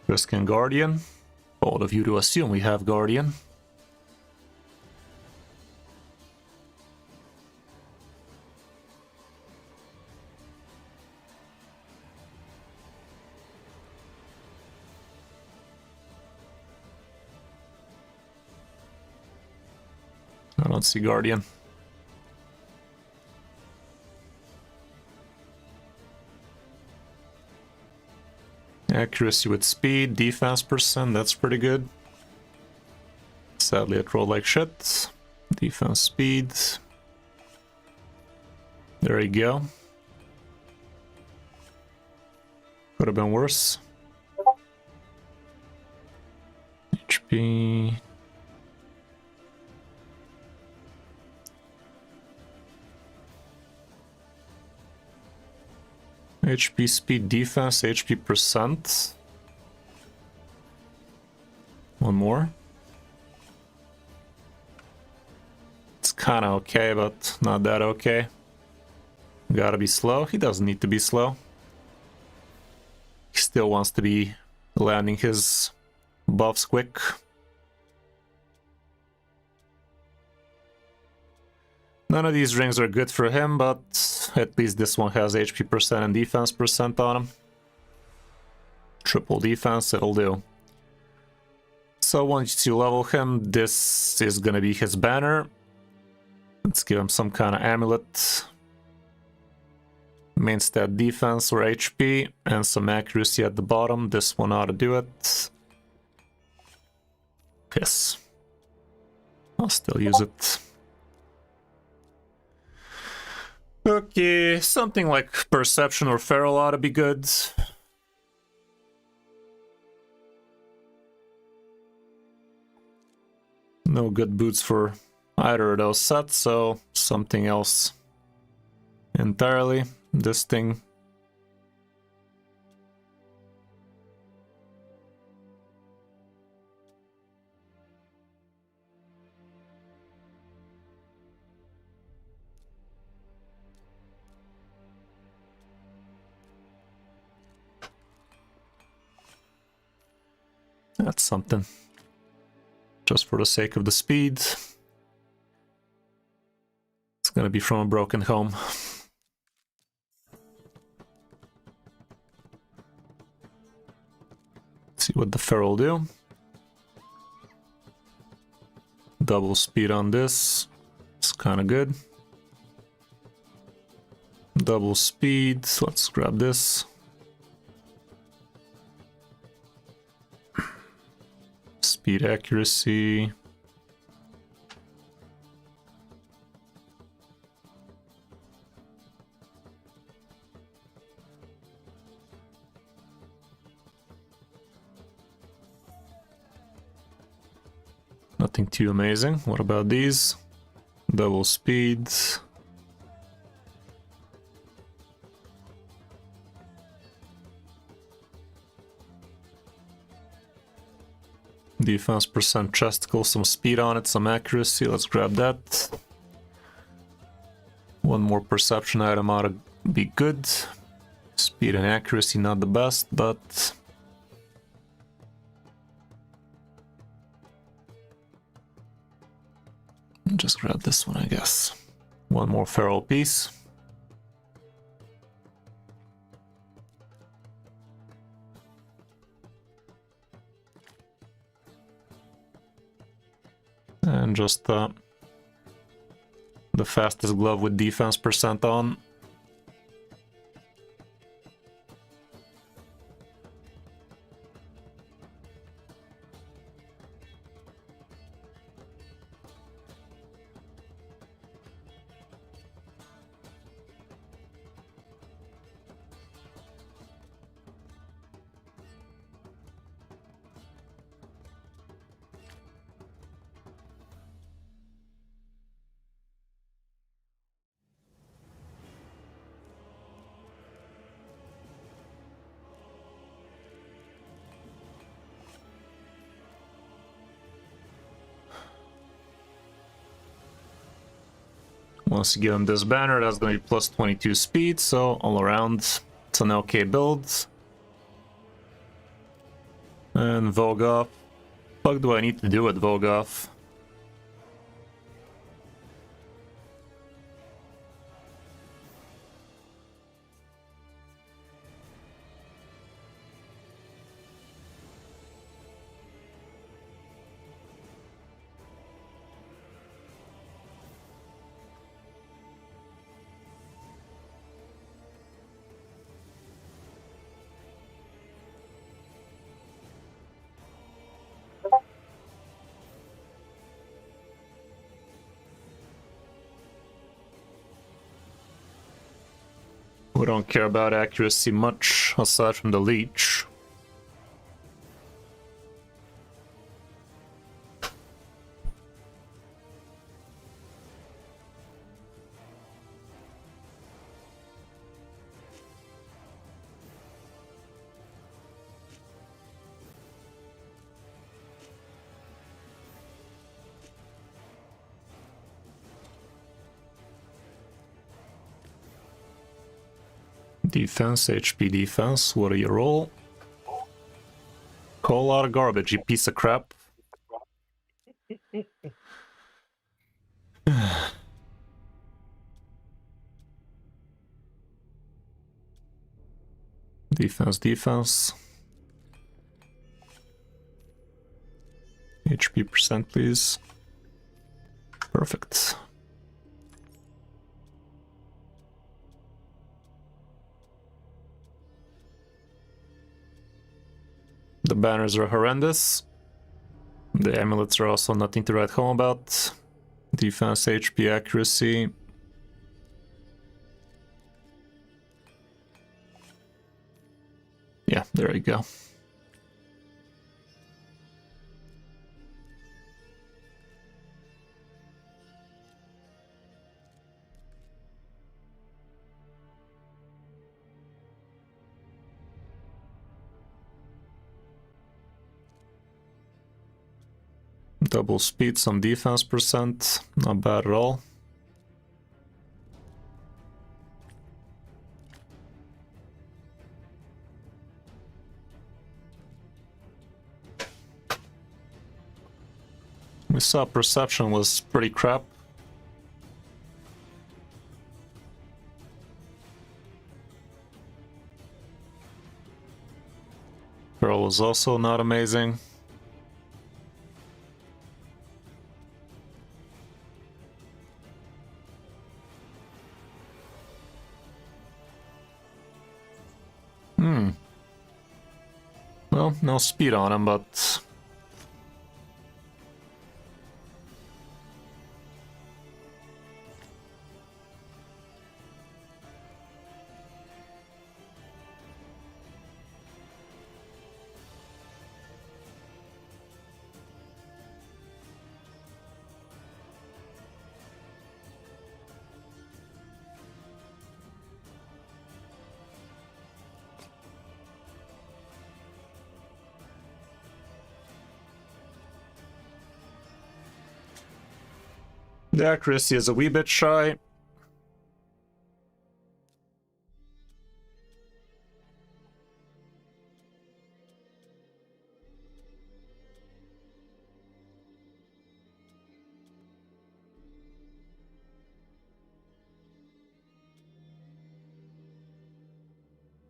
Risk and Guardian. Bold of you to assume we have Guardian. I don't see Guardian. Accuracy with speed, defense percent, that's pretty good. Sadly, it rolled like shit. Defense speed. There you go. Could have been worse. HP. HP, speed, defense, HP percent. One more. It's kind of okay, but not that okay. Gotta be slow. He doesn't need to be slow. He still wants to be landing his buffs quick. None of these rings are good for him, but at least this one has HP percent and defense percent on him. Triple defense, it'll do. So once you level him, this is gonna be his banner. Let's give him some kind of amulet. Main stat defense or HP, and some accuracy at the bottom. This one ought to do it. Yes. I'll still use it. Okay, something like Perception or Feral ought to be good. No good boots for either of those sets, so something else entirely. This thing. That's something. Just for the sake of the speed. It's gonna be from a broken home. Let's see what the Feral do. Double speed on this. It's kind of good. Double speed. Let's grab this. Speed, accuracy. Nothing too amazing. What about these? Double speed. Defense percent chesticle, some speed on it, some accuracy. Let's grab that. One more perception item ought to be good. Speed and accuracy not the best, but just grab this one, I guess. One more feral piece. And just the fastest glove with defense percent on. Once you give him this banner, that's going to be plus 22 speed, so all around, it's an okay build. And Volgov. What do I need to do with Volgov? We don't care about accuracy much, aside from the leech. Defense, HP defense, what do you roll? Whole lot of garbage, you piece of crap. Defense, defense. HP percent, please. Perfect. The banners are horrendous. The amulets are also nothing to write home about. Defense, HP, accuracy. Yeah, there you go. Double speed, some defense percent, not bad at all. We saw perception was pretty crap. Pearl was also not amazing. Well, no speed on him, but... The accuracy is a wee bit shy.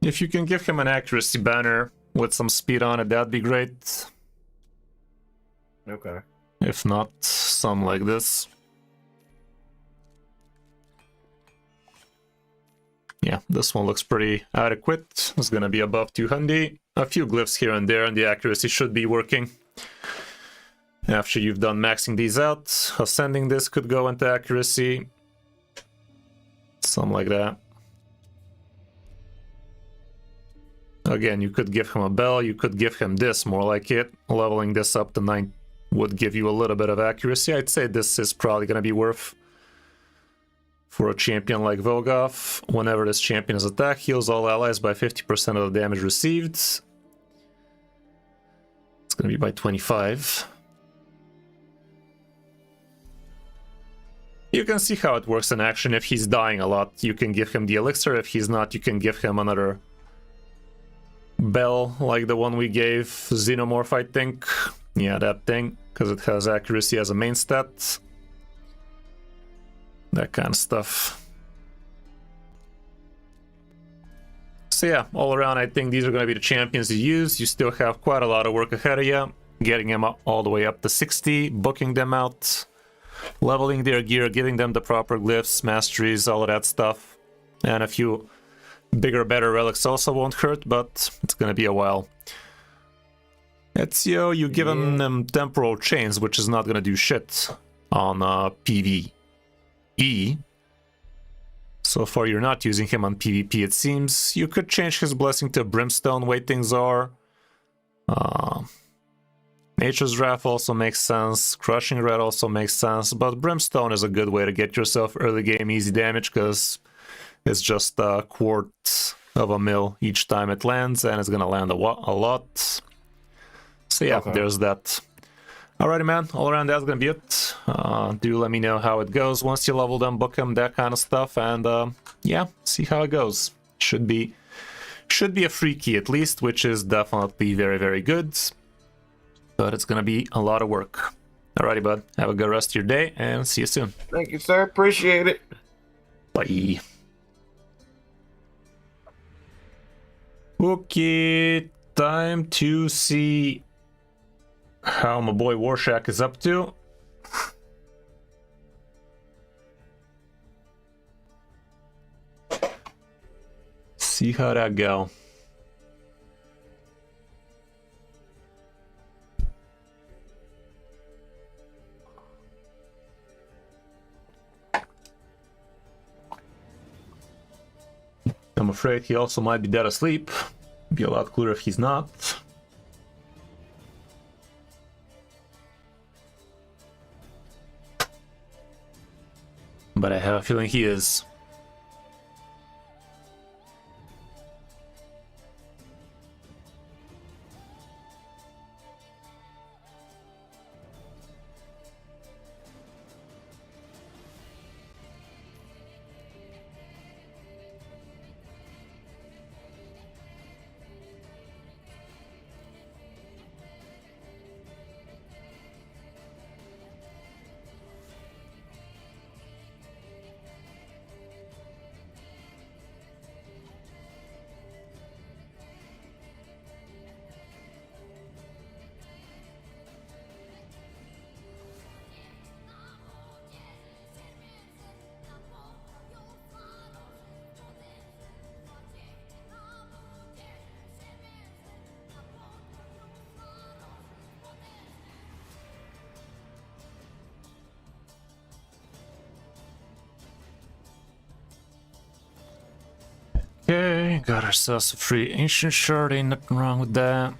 If you can give him an accuracy banner with some speed on it, that'd be great.
Okay.
If not, some like this. Yeah, this one looks pretty adequate. It's gonna be above 200. A few glyphs here and there, and the accuracy should be working. After you've done maxing these out, ascending this could go into accuracy. Something like that. Again, you could give him a bell, you could give him this, more like it. Leveling this up to 9 would give you a little bit of accuracy. I'd say this is probably going to be worth for a champion like Vogoth. Whenever this champion is attacked, heals all allies by 50% of the damage received. It's going to be by 25. You can see how it works in action. If he's dying a lot, you can give him the elixir. If he's not, you can give him another bell, like the one we gave Xenomorph, I think. Yeah, that thing, because it has accuracy as a main stat. That kind of stuff. So yeah, all around, I think these are going to be the champions to use. You still have quite a lot of work ahead of you. Getting them up, all the way up to 60, booking them out, leveling their gear, giving them the proper glyphs, masteries, all of that stuff. And a few bigger, better relics also won't hurt, but it's gonna be a while. Ezio, you give them temporal chains, which is not gonna do shit on PvE. So far you're not using him on PvP, it seems. You could change his blessing to Brimstone, way things are. Nature's Drath also makes sense, Crushing Red also makes sense, but Brimstone is a good way to get yourself early game easy damage, because it's just a quart of a mil each time it lands, and it's gonna land a lot. So yeah, okay. There's that. Alrighty, man. All around, that's gonna be it. Do let me know how it goes once you level them, book them, that kind of stuff, and yeah, see how it goes. Should be a free key at least, which is definitely very, very good. But it's gonna be a lot of work. Alrighty, bud. Have a good rest of your day, and see you soon.
Thank you, sir. Appreciate it.
Bye. Okay, time to see how my boy Warshak is up to. See how that go. I'm afraid he also might be dead asleep. Be a lot cooler if he's not. But I have a feeling he is. Okay, got ourselves a free ancient shard, ain't nothing wrong with that.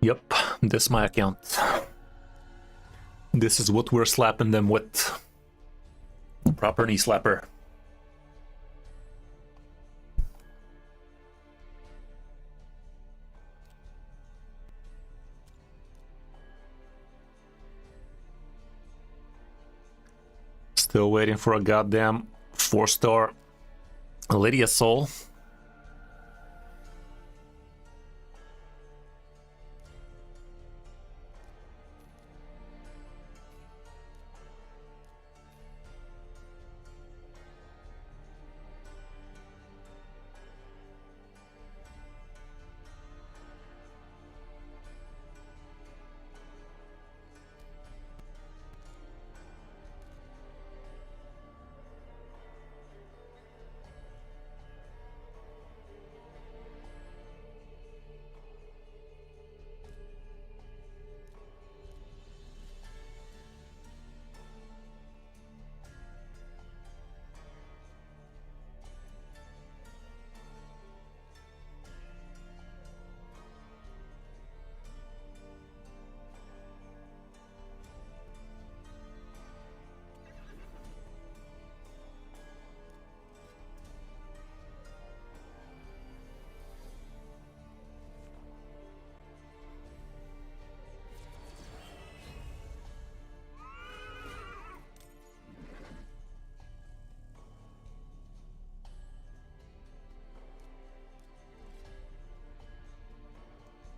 Yep, this is my account. This is what we're slapping them with. Proper knee slapper. Still waiting for a goddamn 4-star Lydia Soul.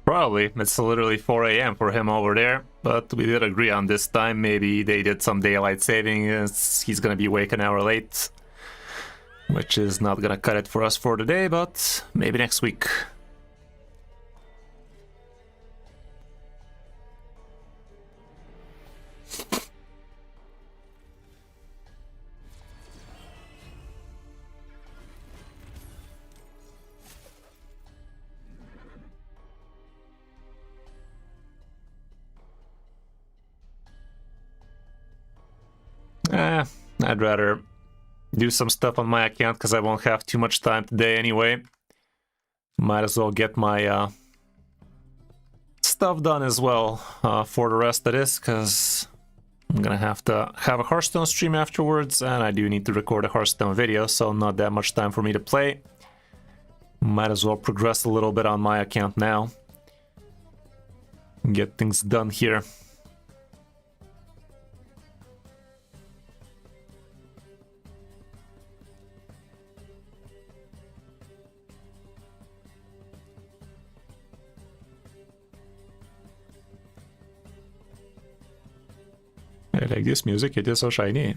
Probably. It's literally 4 a.m. for him over there, but we did agree on this time. Maybe they did some daylight saving. He's gonna be awake an hour late, which is not gonna cut it for us for today, but maybe next week. I'd rather do some stuff on my account because I won't have too much time today anyway. Might as well get my stuff done as well for the rest of this, because I'm gonna have to have a Hearthstone stream afterwards, and I do need to record a Hearthstone video, so not that much time for me to play. Might as well progress a little bit on my account now. Get things done here. I like this music, it is so shiny.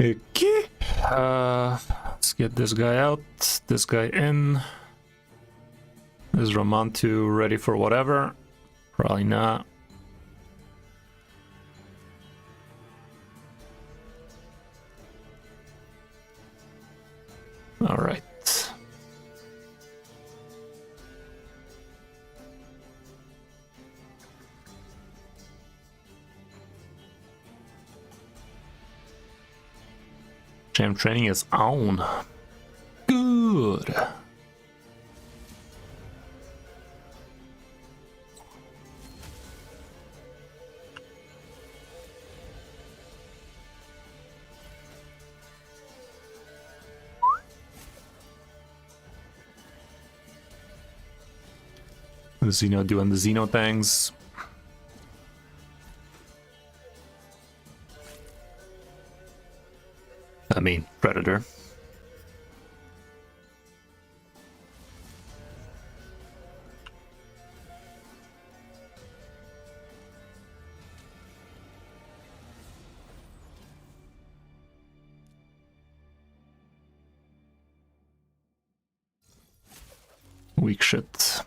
Okay, let's get this guy out, this guy in. Is Ramantu ready for whatever? Probably not. All right. Jam training is on. Good. The Xeno doing the Xeno things. I mean, Predator. Weak shit.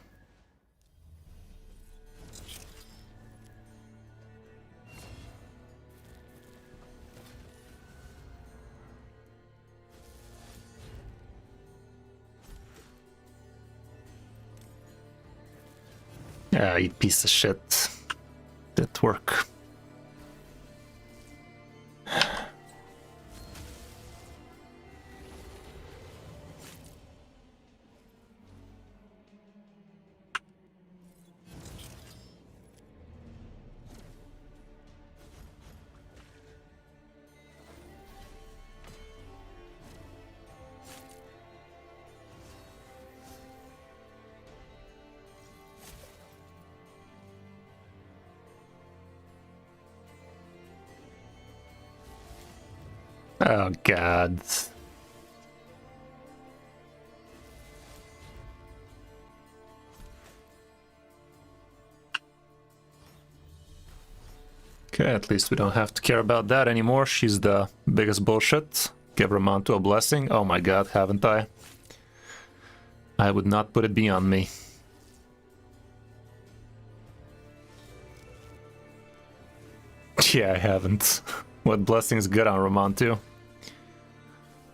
Yeah, you piece of shit. Didn't work. Oh god. Okay, at least we don't have to care about that anymore. She's the biggest bullshit. Give Ramanto a blessing. Oh my god, haven't I? I would not put it beyond me. Yeah, I haven't. What blessing's good on Ramanto?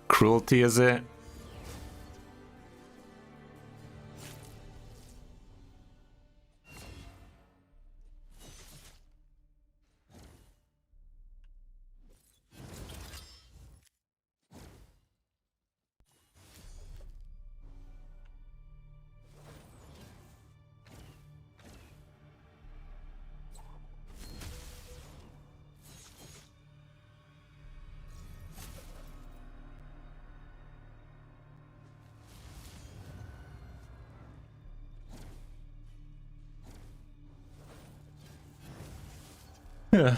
Cruelty, is it? Yeah.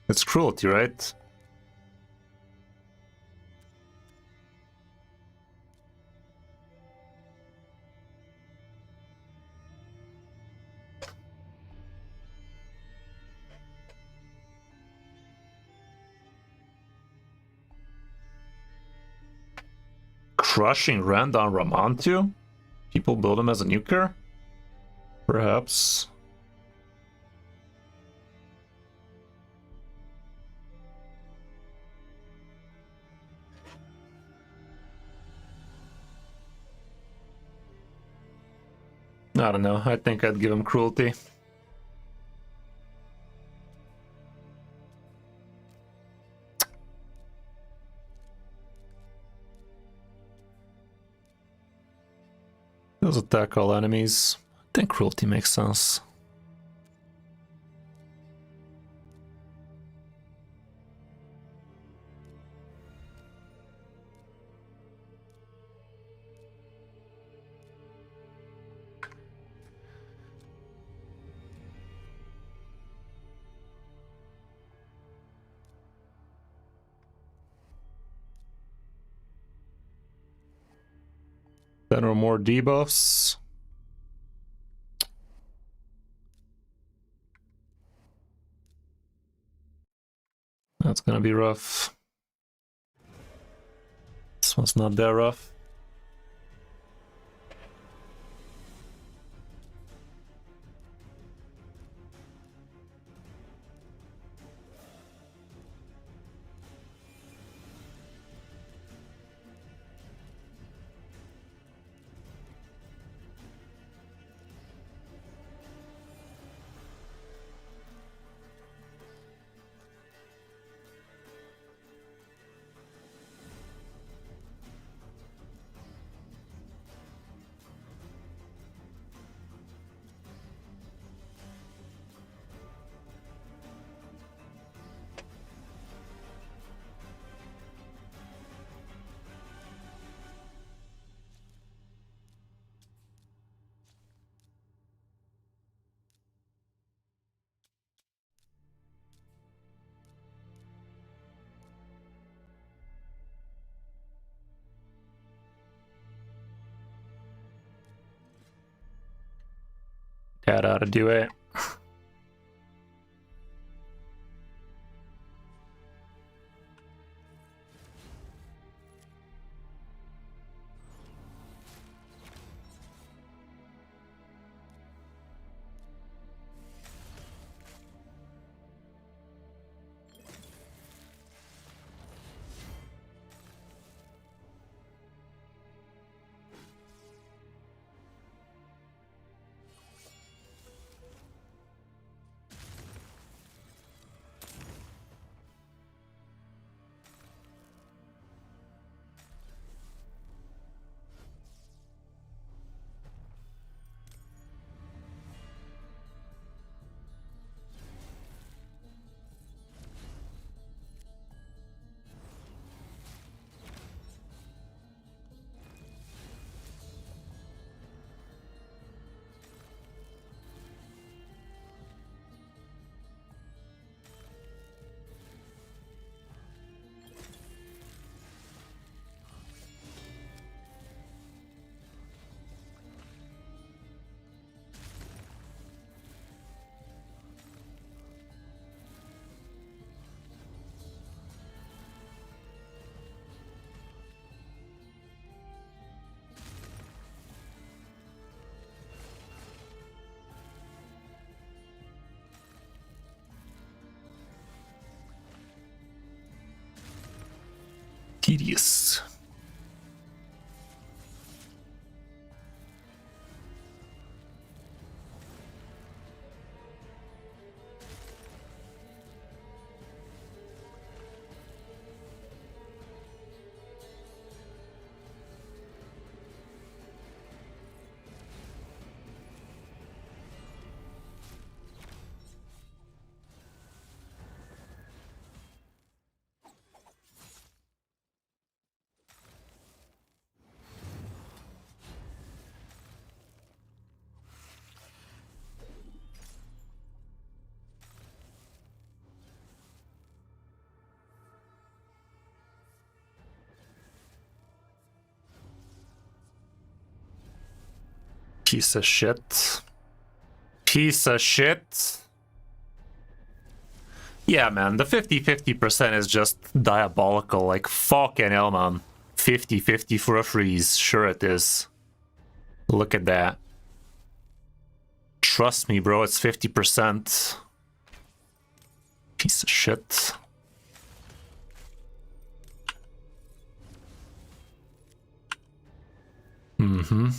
It's cruelty, right? Crushing Rand on Ramanto? People build him as a nuker? Perhaps. I don't know. I think I'd give him cruelty. Those attack all enemies. I think cruelty makes sense. Then or more debuffs. That's gonna be rough. This one's not that rough. Had how to do it. Tedious. Piece of shit. Piece of shit. Yeah, man, the 50-50% is just diabolical. Like, fucking hell, man. 50-50 for a freeze. Sure it is. Look at that. Trust me, bro, it's 50%. Piece of shit. Mm-hmm.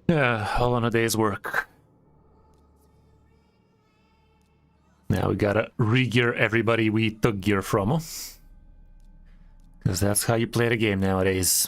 Yeah, all in a day's work. Now we gotta re-gear everybody we took gear from. Because that's how you play the game nowadays.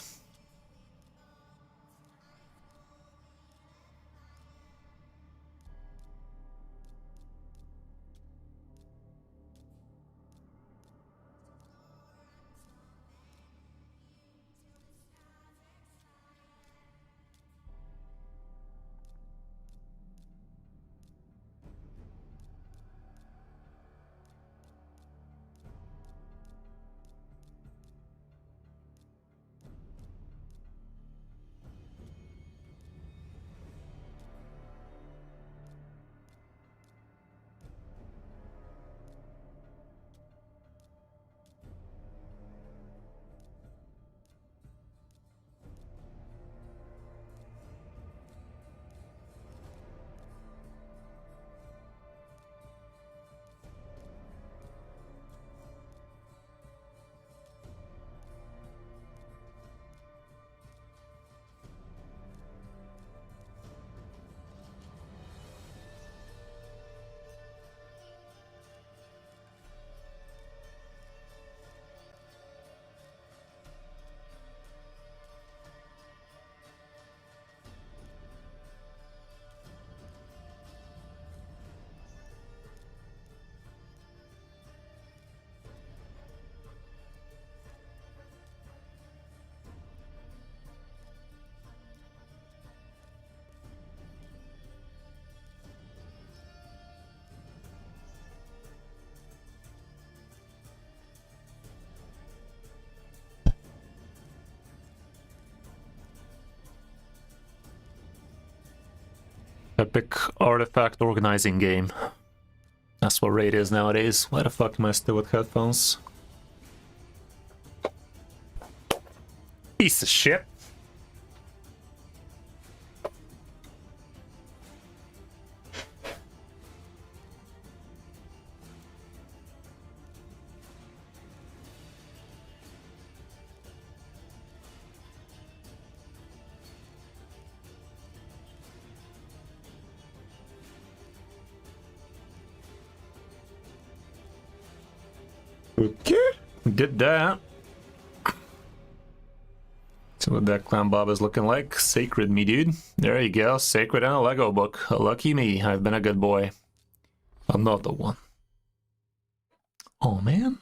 Epic artifact organizing game. That's what Raid is nowadays. Why the fuck am I still with headphones? Piece of shit. Okay, did that. See what that clown bob is looking like. Sacred me, dude. There you go. Sacred and a Lego book. Lucky me. I've been a good boy. Another one. Oh, man.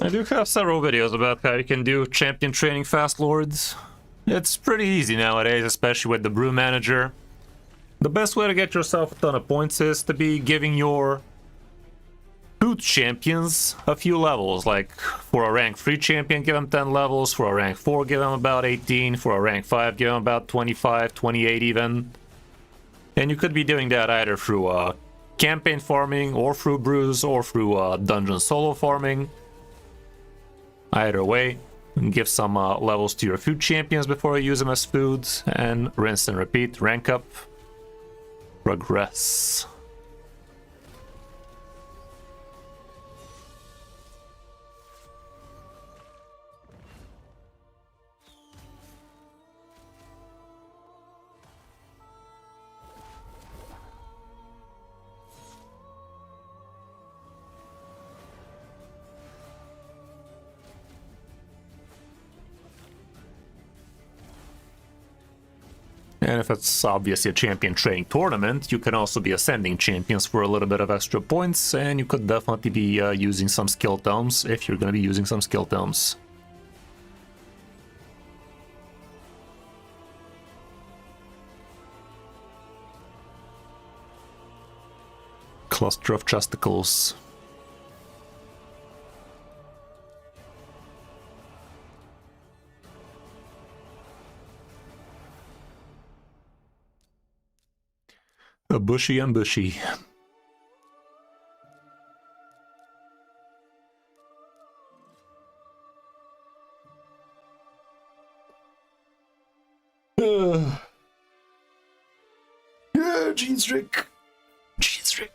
I do have several videos about how you can do champion training fast lords. It's pretty easy nowadays, especially with the brew manager. The best way to get yourself a ton of points is to be giving your food champions a few levels. Like for a rank 3 champion, give them 10 levels. For a rank 4, give them about 18. For a rank 5, give them about 25, 28 even. And you could be doing that either through campaign farming, or through brews, or through dungeon solo farming. Either way, give some levels to your food champions before you use them as foods, and rinse and repeat, rank up, progress. And if it's obviously a champion training tournament, you can also be ascending champions for a little bit of extra points, and you could definitely be using some skill tomes if you're going to be using some skill tomes. Cluster of chesticles. A bushy and bushy. Yeah, jeans drink. Jeans drink.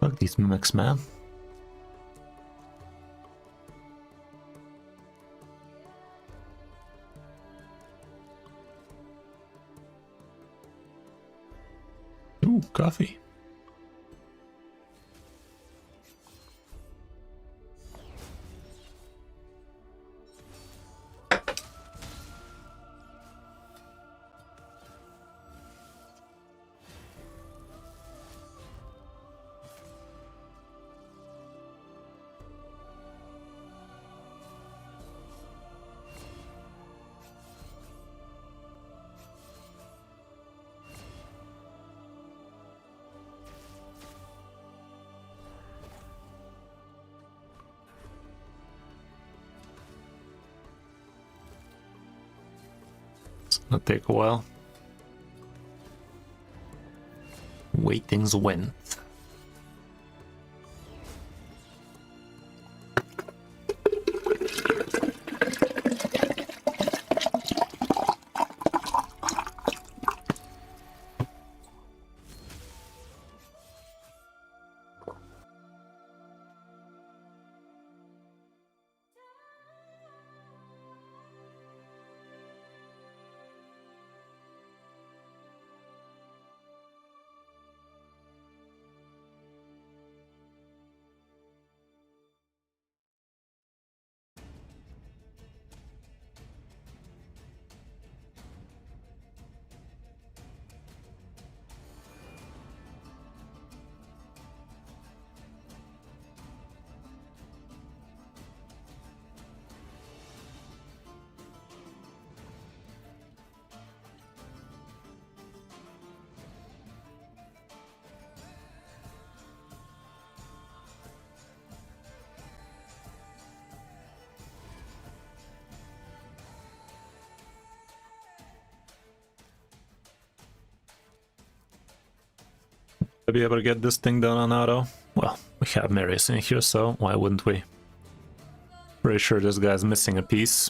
Fuck these mimics, man. Ooh, coffee. It'll take a while. Waiting's win. To be able to get this thing done on auto. Well, we have Marius in here, so why wouldn't we? Pretty sure this guy's missing a piece.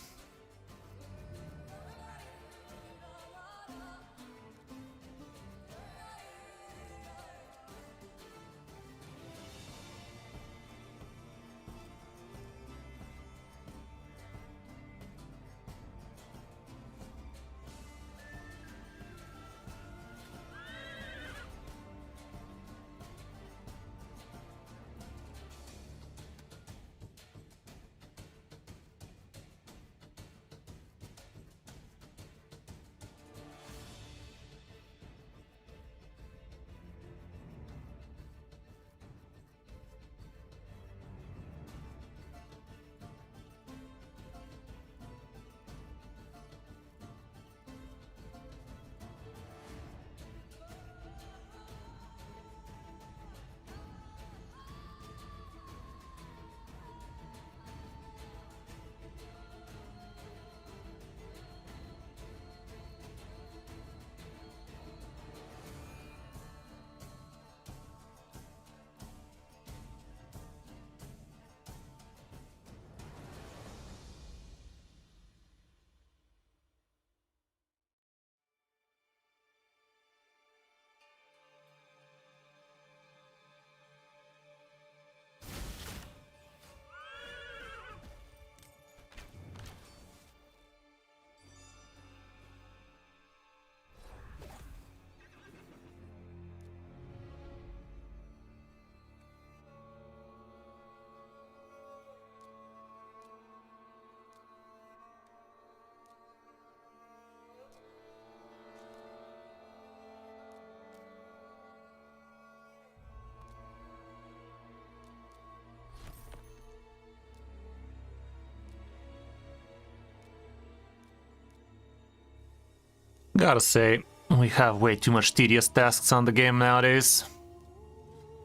Gotta say, we have way too much tedious tasks on the game nowadays.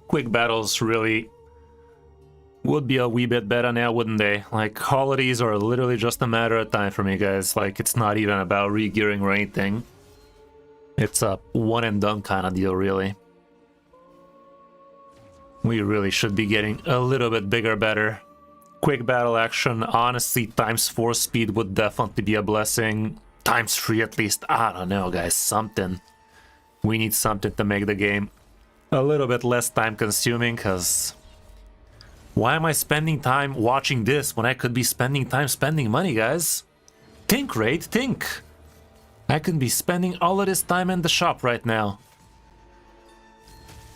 Quick battles really would be a wee bit better now, wouldn't they? Like, holidays are literally just a matter of time for me, guys. Like, it's not even about re-gearing or anything. It's a one and done kind of deal, really. We really should be getting a little bit bigger, better. Quick battle action, honestly, ×4 speed would definitely be a blessing. ×3 at least, I don't know, guys, something. We need something to make the game a little bit less time consuming, because why am I spending time watching this when I could be spending time spending money, guys? Think, Raid, think. I could be spending all of this time in the shop right now.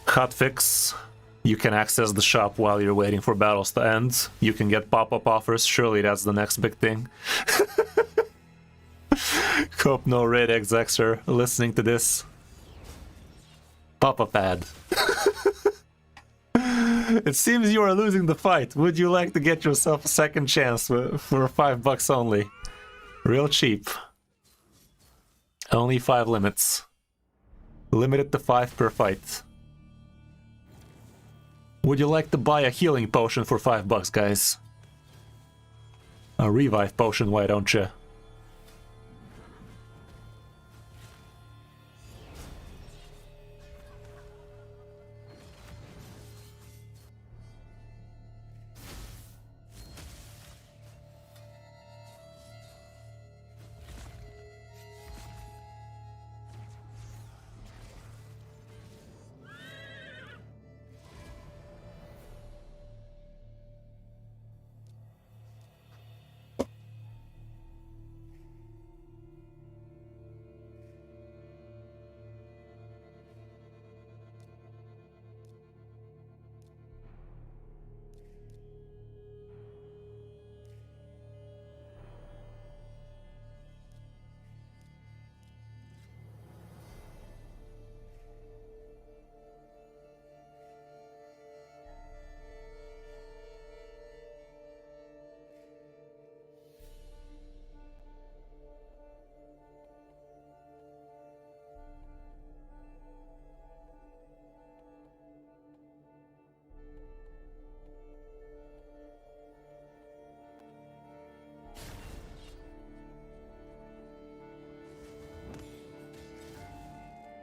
Hotfix. You can access the shop while you're waiting for battles to end. You can get pop-up offers. Surely that's the next big thing. Hope no Raid execs are listening to this. Pop-up ad. It seems you are losing the fight. Would you like to get yourself a second chance for $5 only? Real cheap. Only 5 limits. Limited to 5 per fight. Would you like to buy a healing potion for $5, guys? A revive potion, why don't you?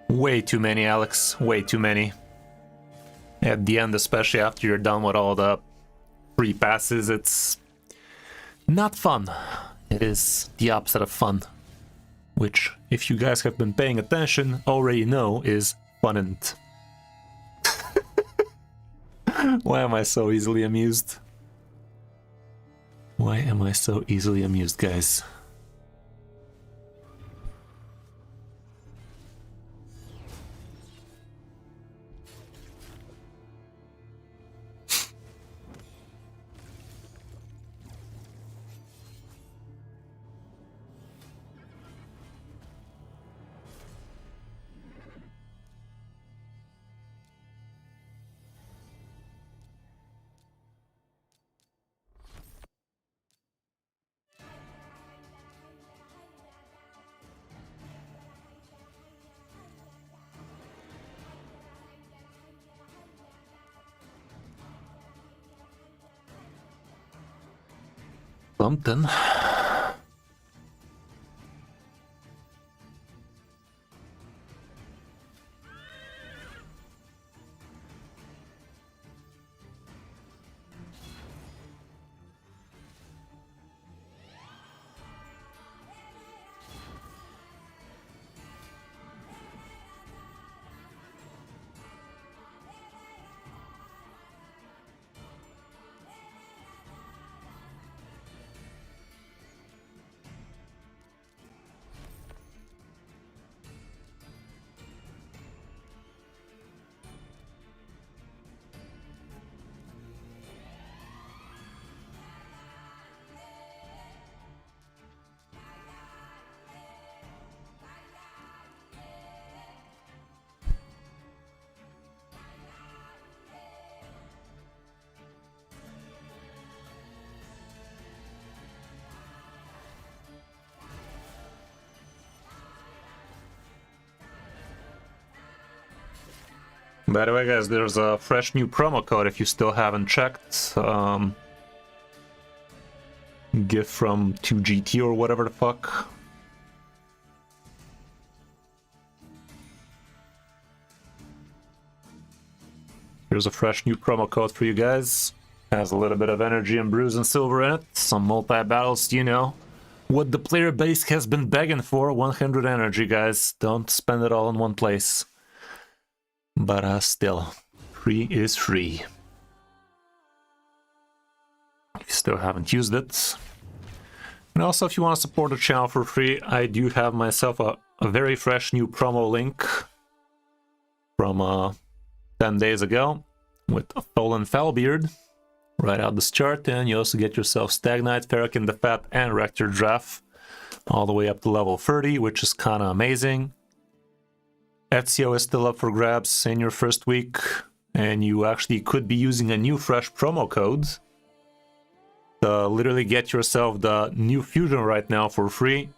Way too many, Alex. Way too many. At the end, especially after you're done with all the free passes, it's not fun. It is the opposite of fun. Which, if you guys have been paying attention, already know is funnent. Why am I so easily amused? Why am I so easily amused, guys? Something. By the way, guys, there's a fresh new promo code if you still haven't checked. Gift from 2GT or whatever the fuck. Here's a fresh new promo code for you guys. Has a little bit of energy and bruise and silver in it. Some multi-battles, you know. What the player base has been begging for, 100 energy, guys. Don't spend it all in one place. but still, free is free. If you still haven't used it. And also, if you want to support the channel for free, I do have myself a very fresh new promo link from 10 days ago with Tholin Fellbeard right out this chart, and you also get yourself Stagknight, Fharakin the Fat, and Rector Drath all the way up to level 30, which is kind of amazing. Ezio is still up for grabs in your first week, and you actually could be using a new fresh promo code to literally get yourself the new fusion right now for free.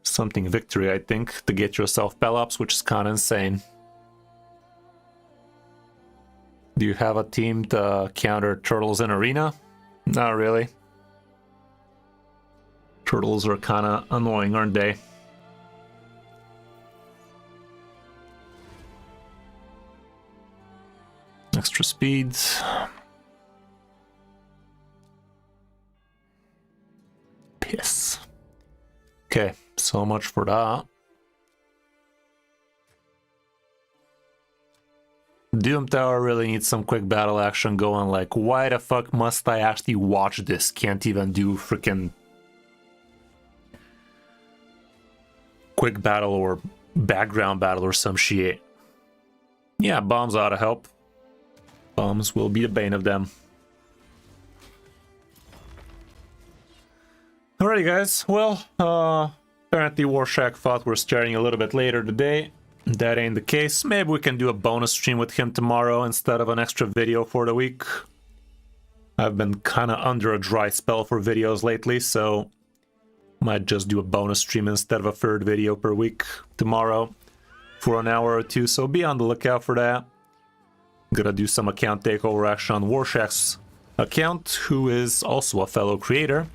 Something victory, I think, to get yourself Pelops, which is kind of insane. Do you have a team to counter turtles in arena? Not really. Turtles are kind of annoying, aren't they? Extra speed. Piss. Okay, so much for that. Doom Tower really needs some quick battle action going. Like, why the fuck must I actually watch this? Can't even do freaking quick battle or background battle or some shit. Yeah, bombs ought to help. Bombs will be the bane of them. Alrighty guys, well, apparently Warshak thought we're starting a little bit later today. That ain't the case. Maybe we can do a bonus stream with him tomorrow instead of an extra video for the week. I've been kind of under a dry spell for videos lately, so might just do a bonus stream instead of a third video per week tomorrow for an hour or two, so be on the lookout for that. Gonna do some account takeover action on Warshak's account, who is also a fellow creator.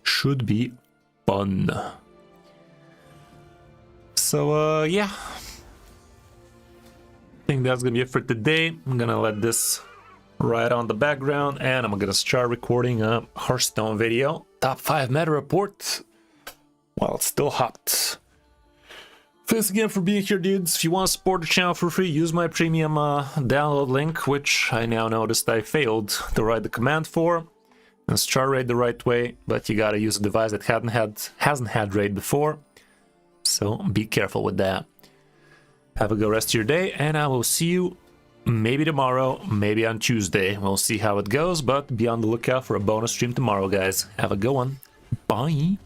Should be fun. So, yeah. I think that's gonna be it for today. I'm gonna let this ride on the background, and I'm gonna start recording a Hearthstone video. Top 5 meta report while it's still hot. Thanks again for being here, dudes. If you want to support the channel for free, use my premium download link, which I now noticed I failed to write the command for. And start raid the right way, but you gotta use a device that hasn't had raid before. So be careful with that. Have a good rest of your day, and I will see you maybe tomorrow, maybe on Tuesday. We'll see how it goes, but be on the lookout for a bonus stream tomorrow, guys. Have a good one. Bye.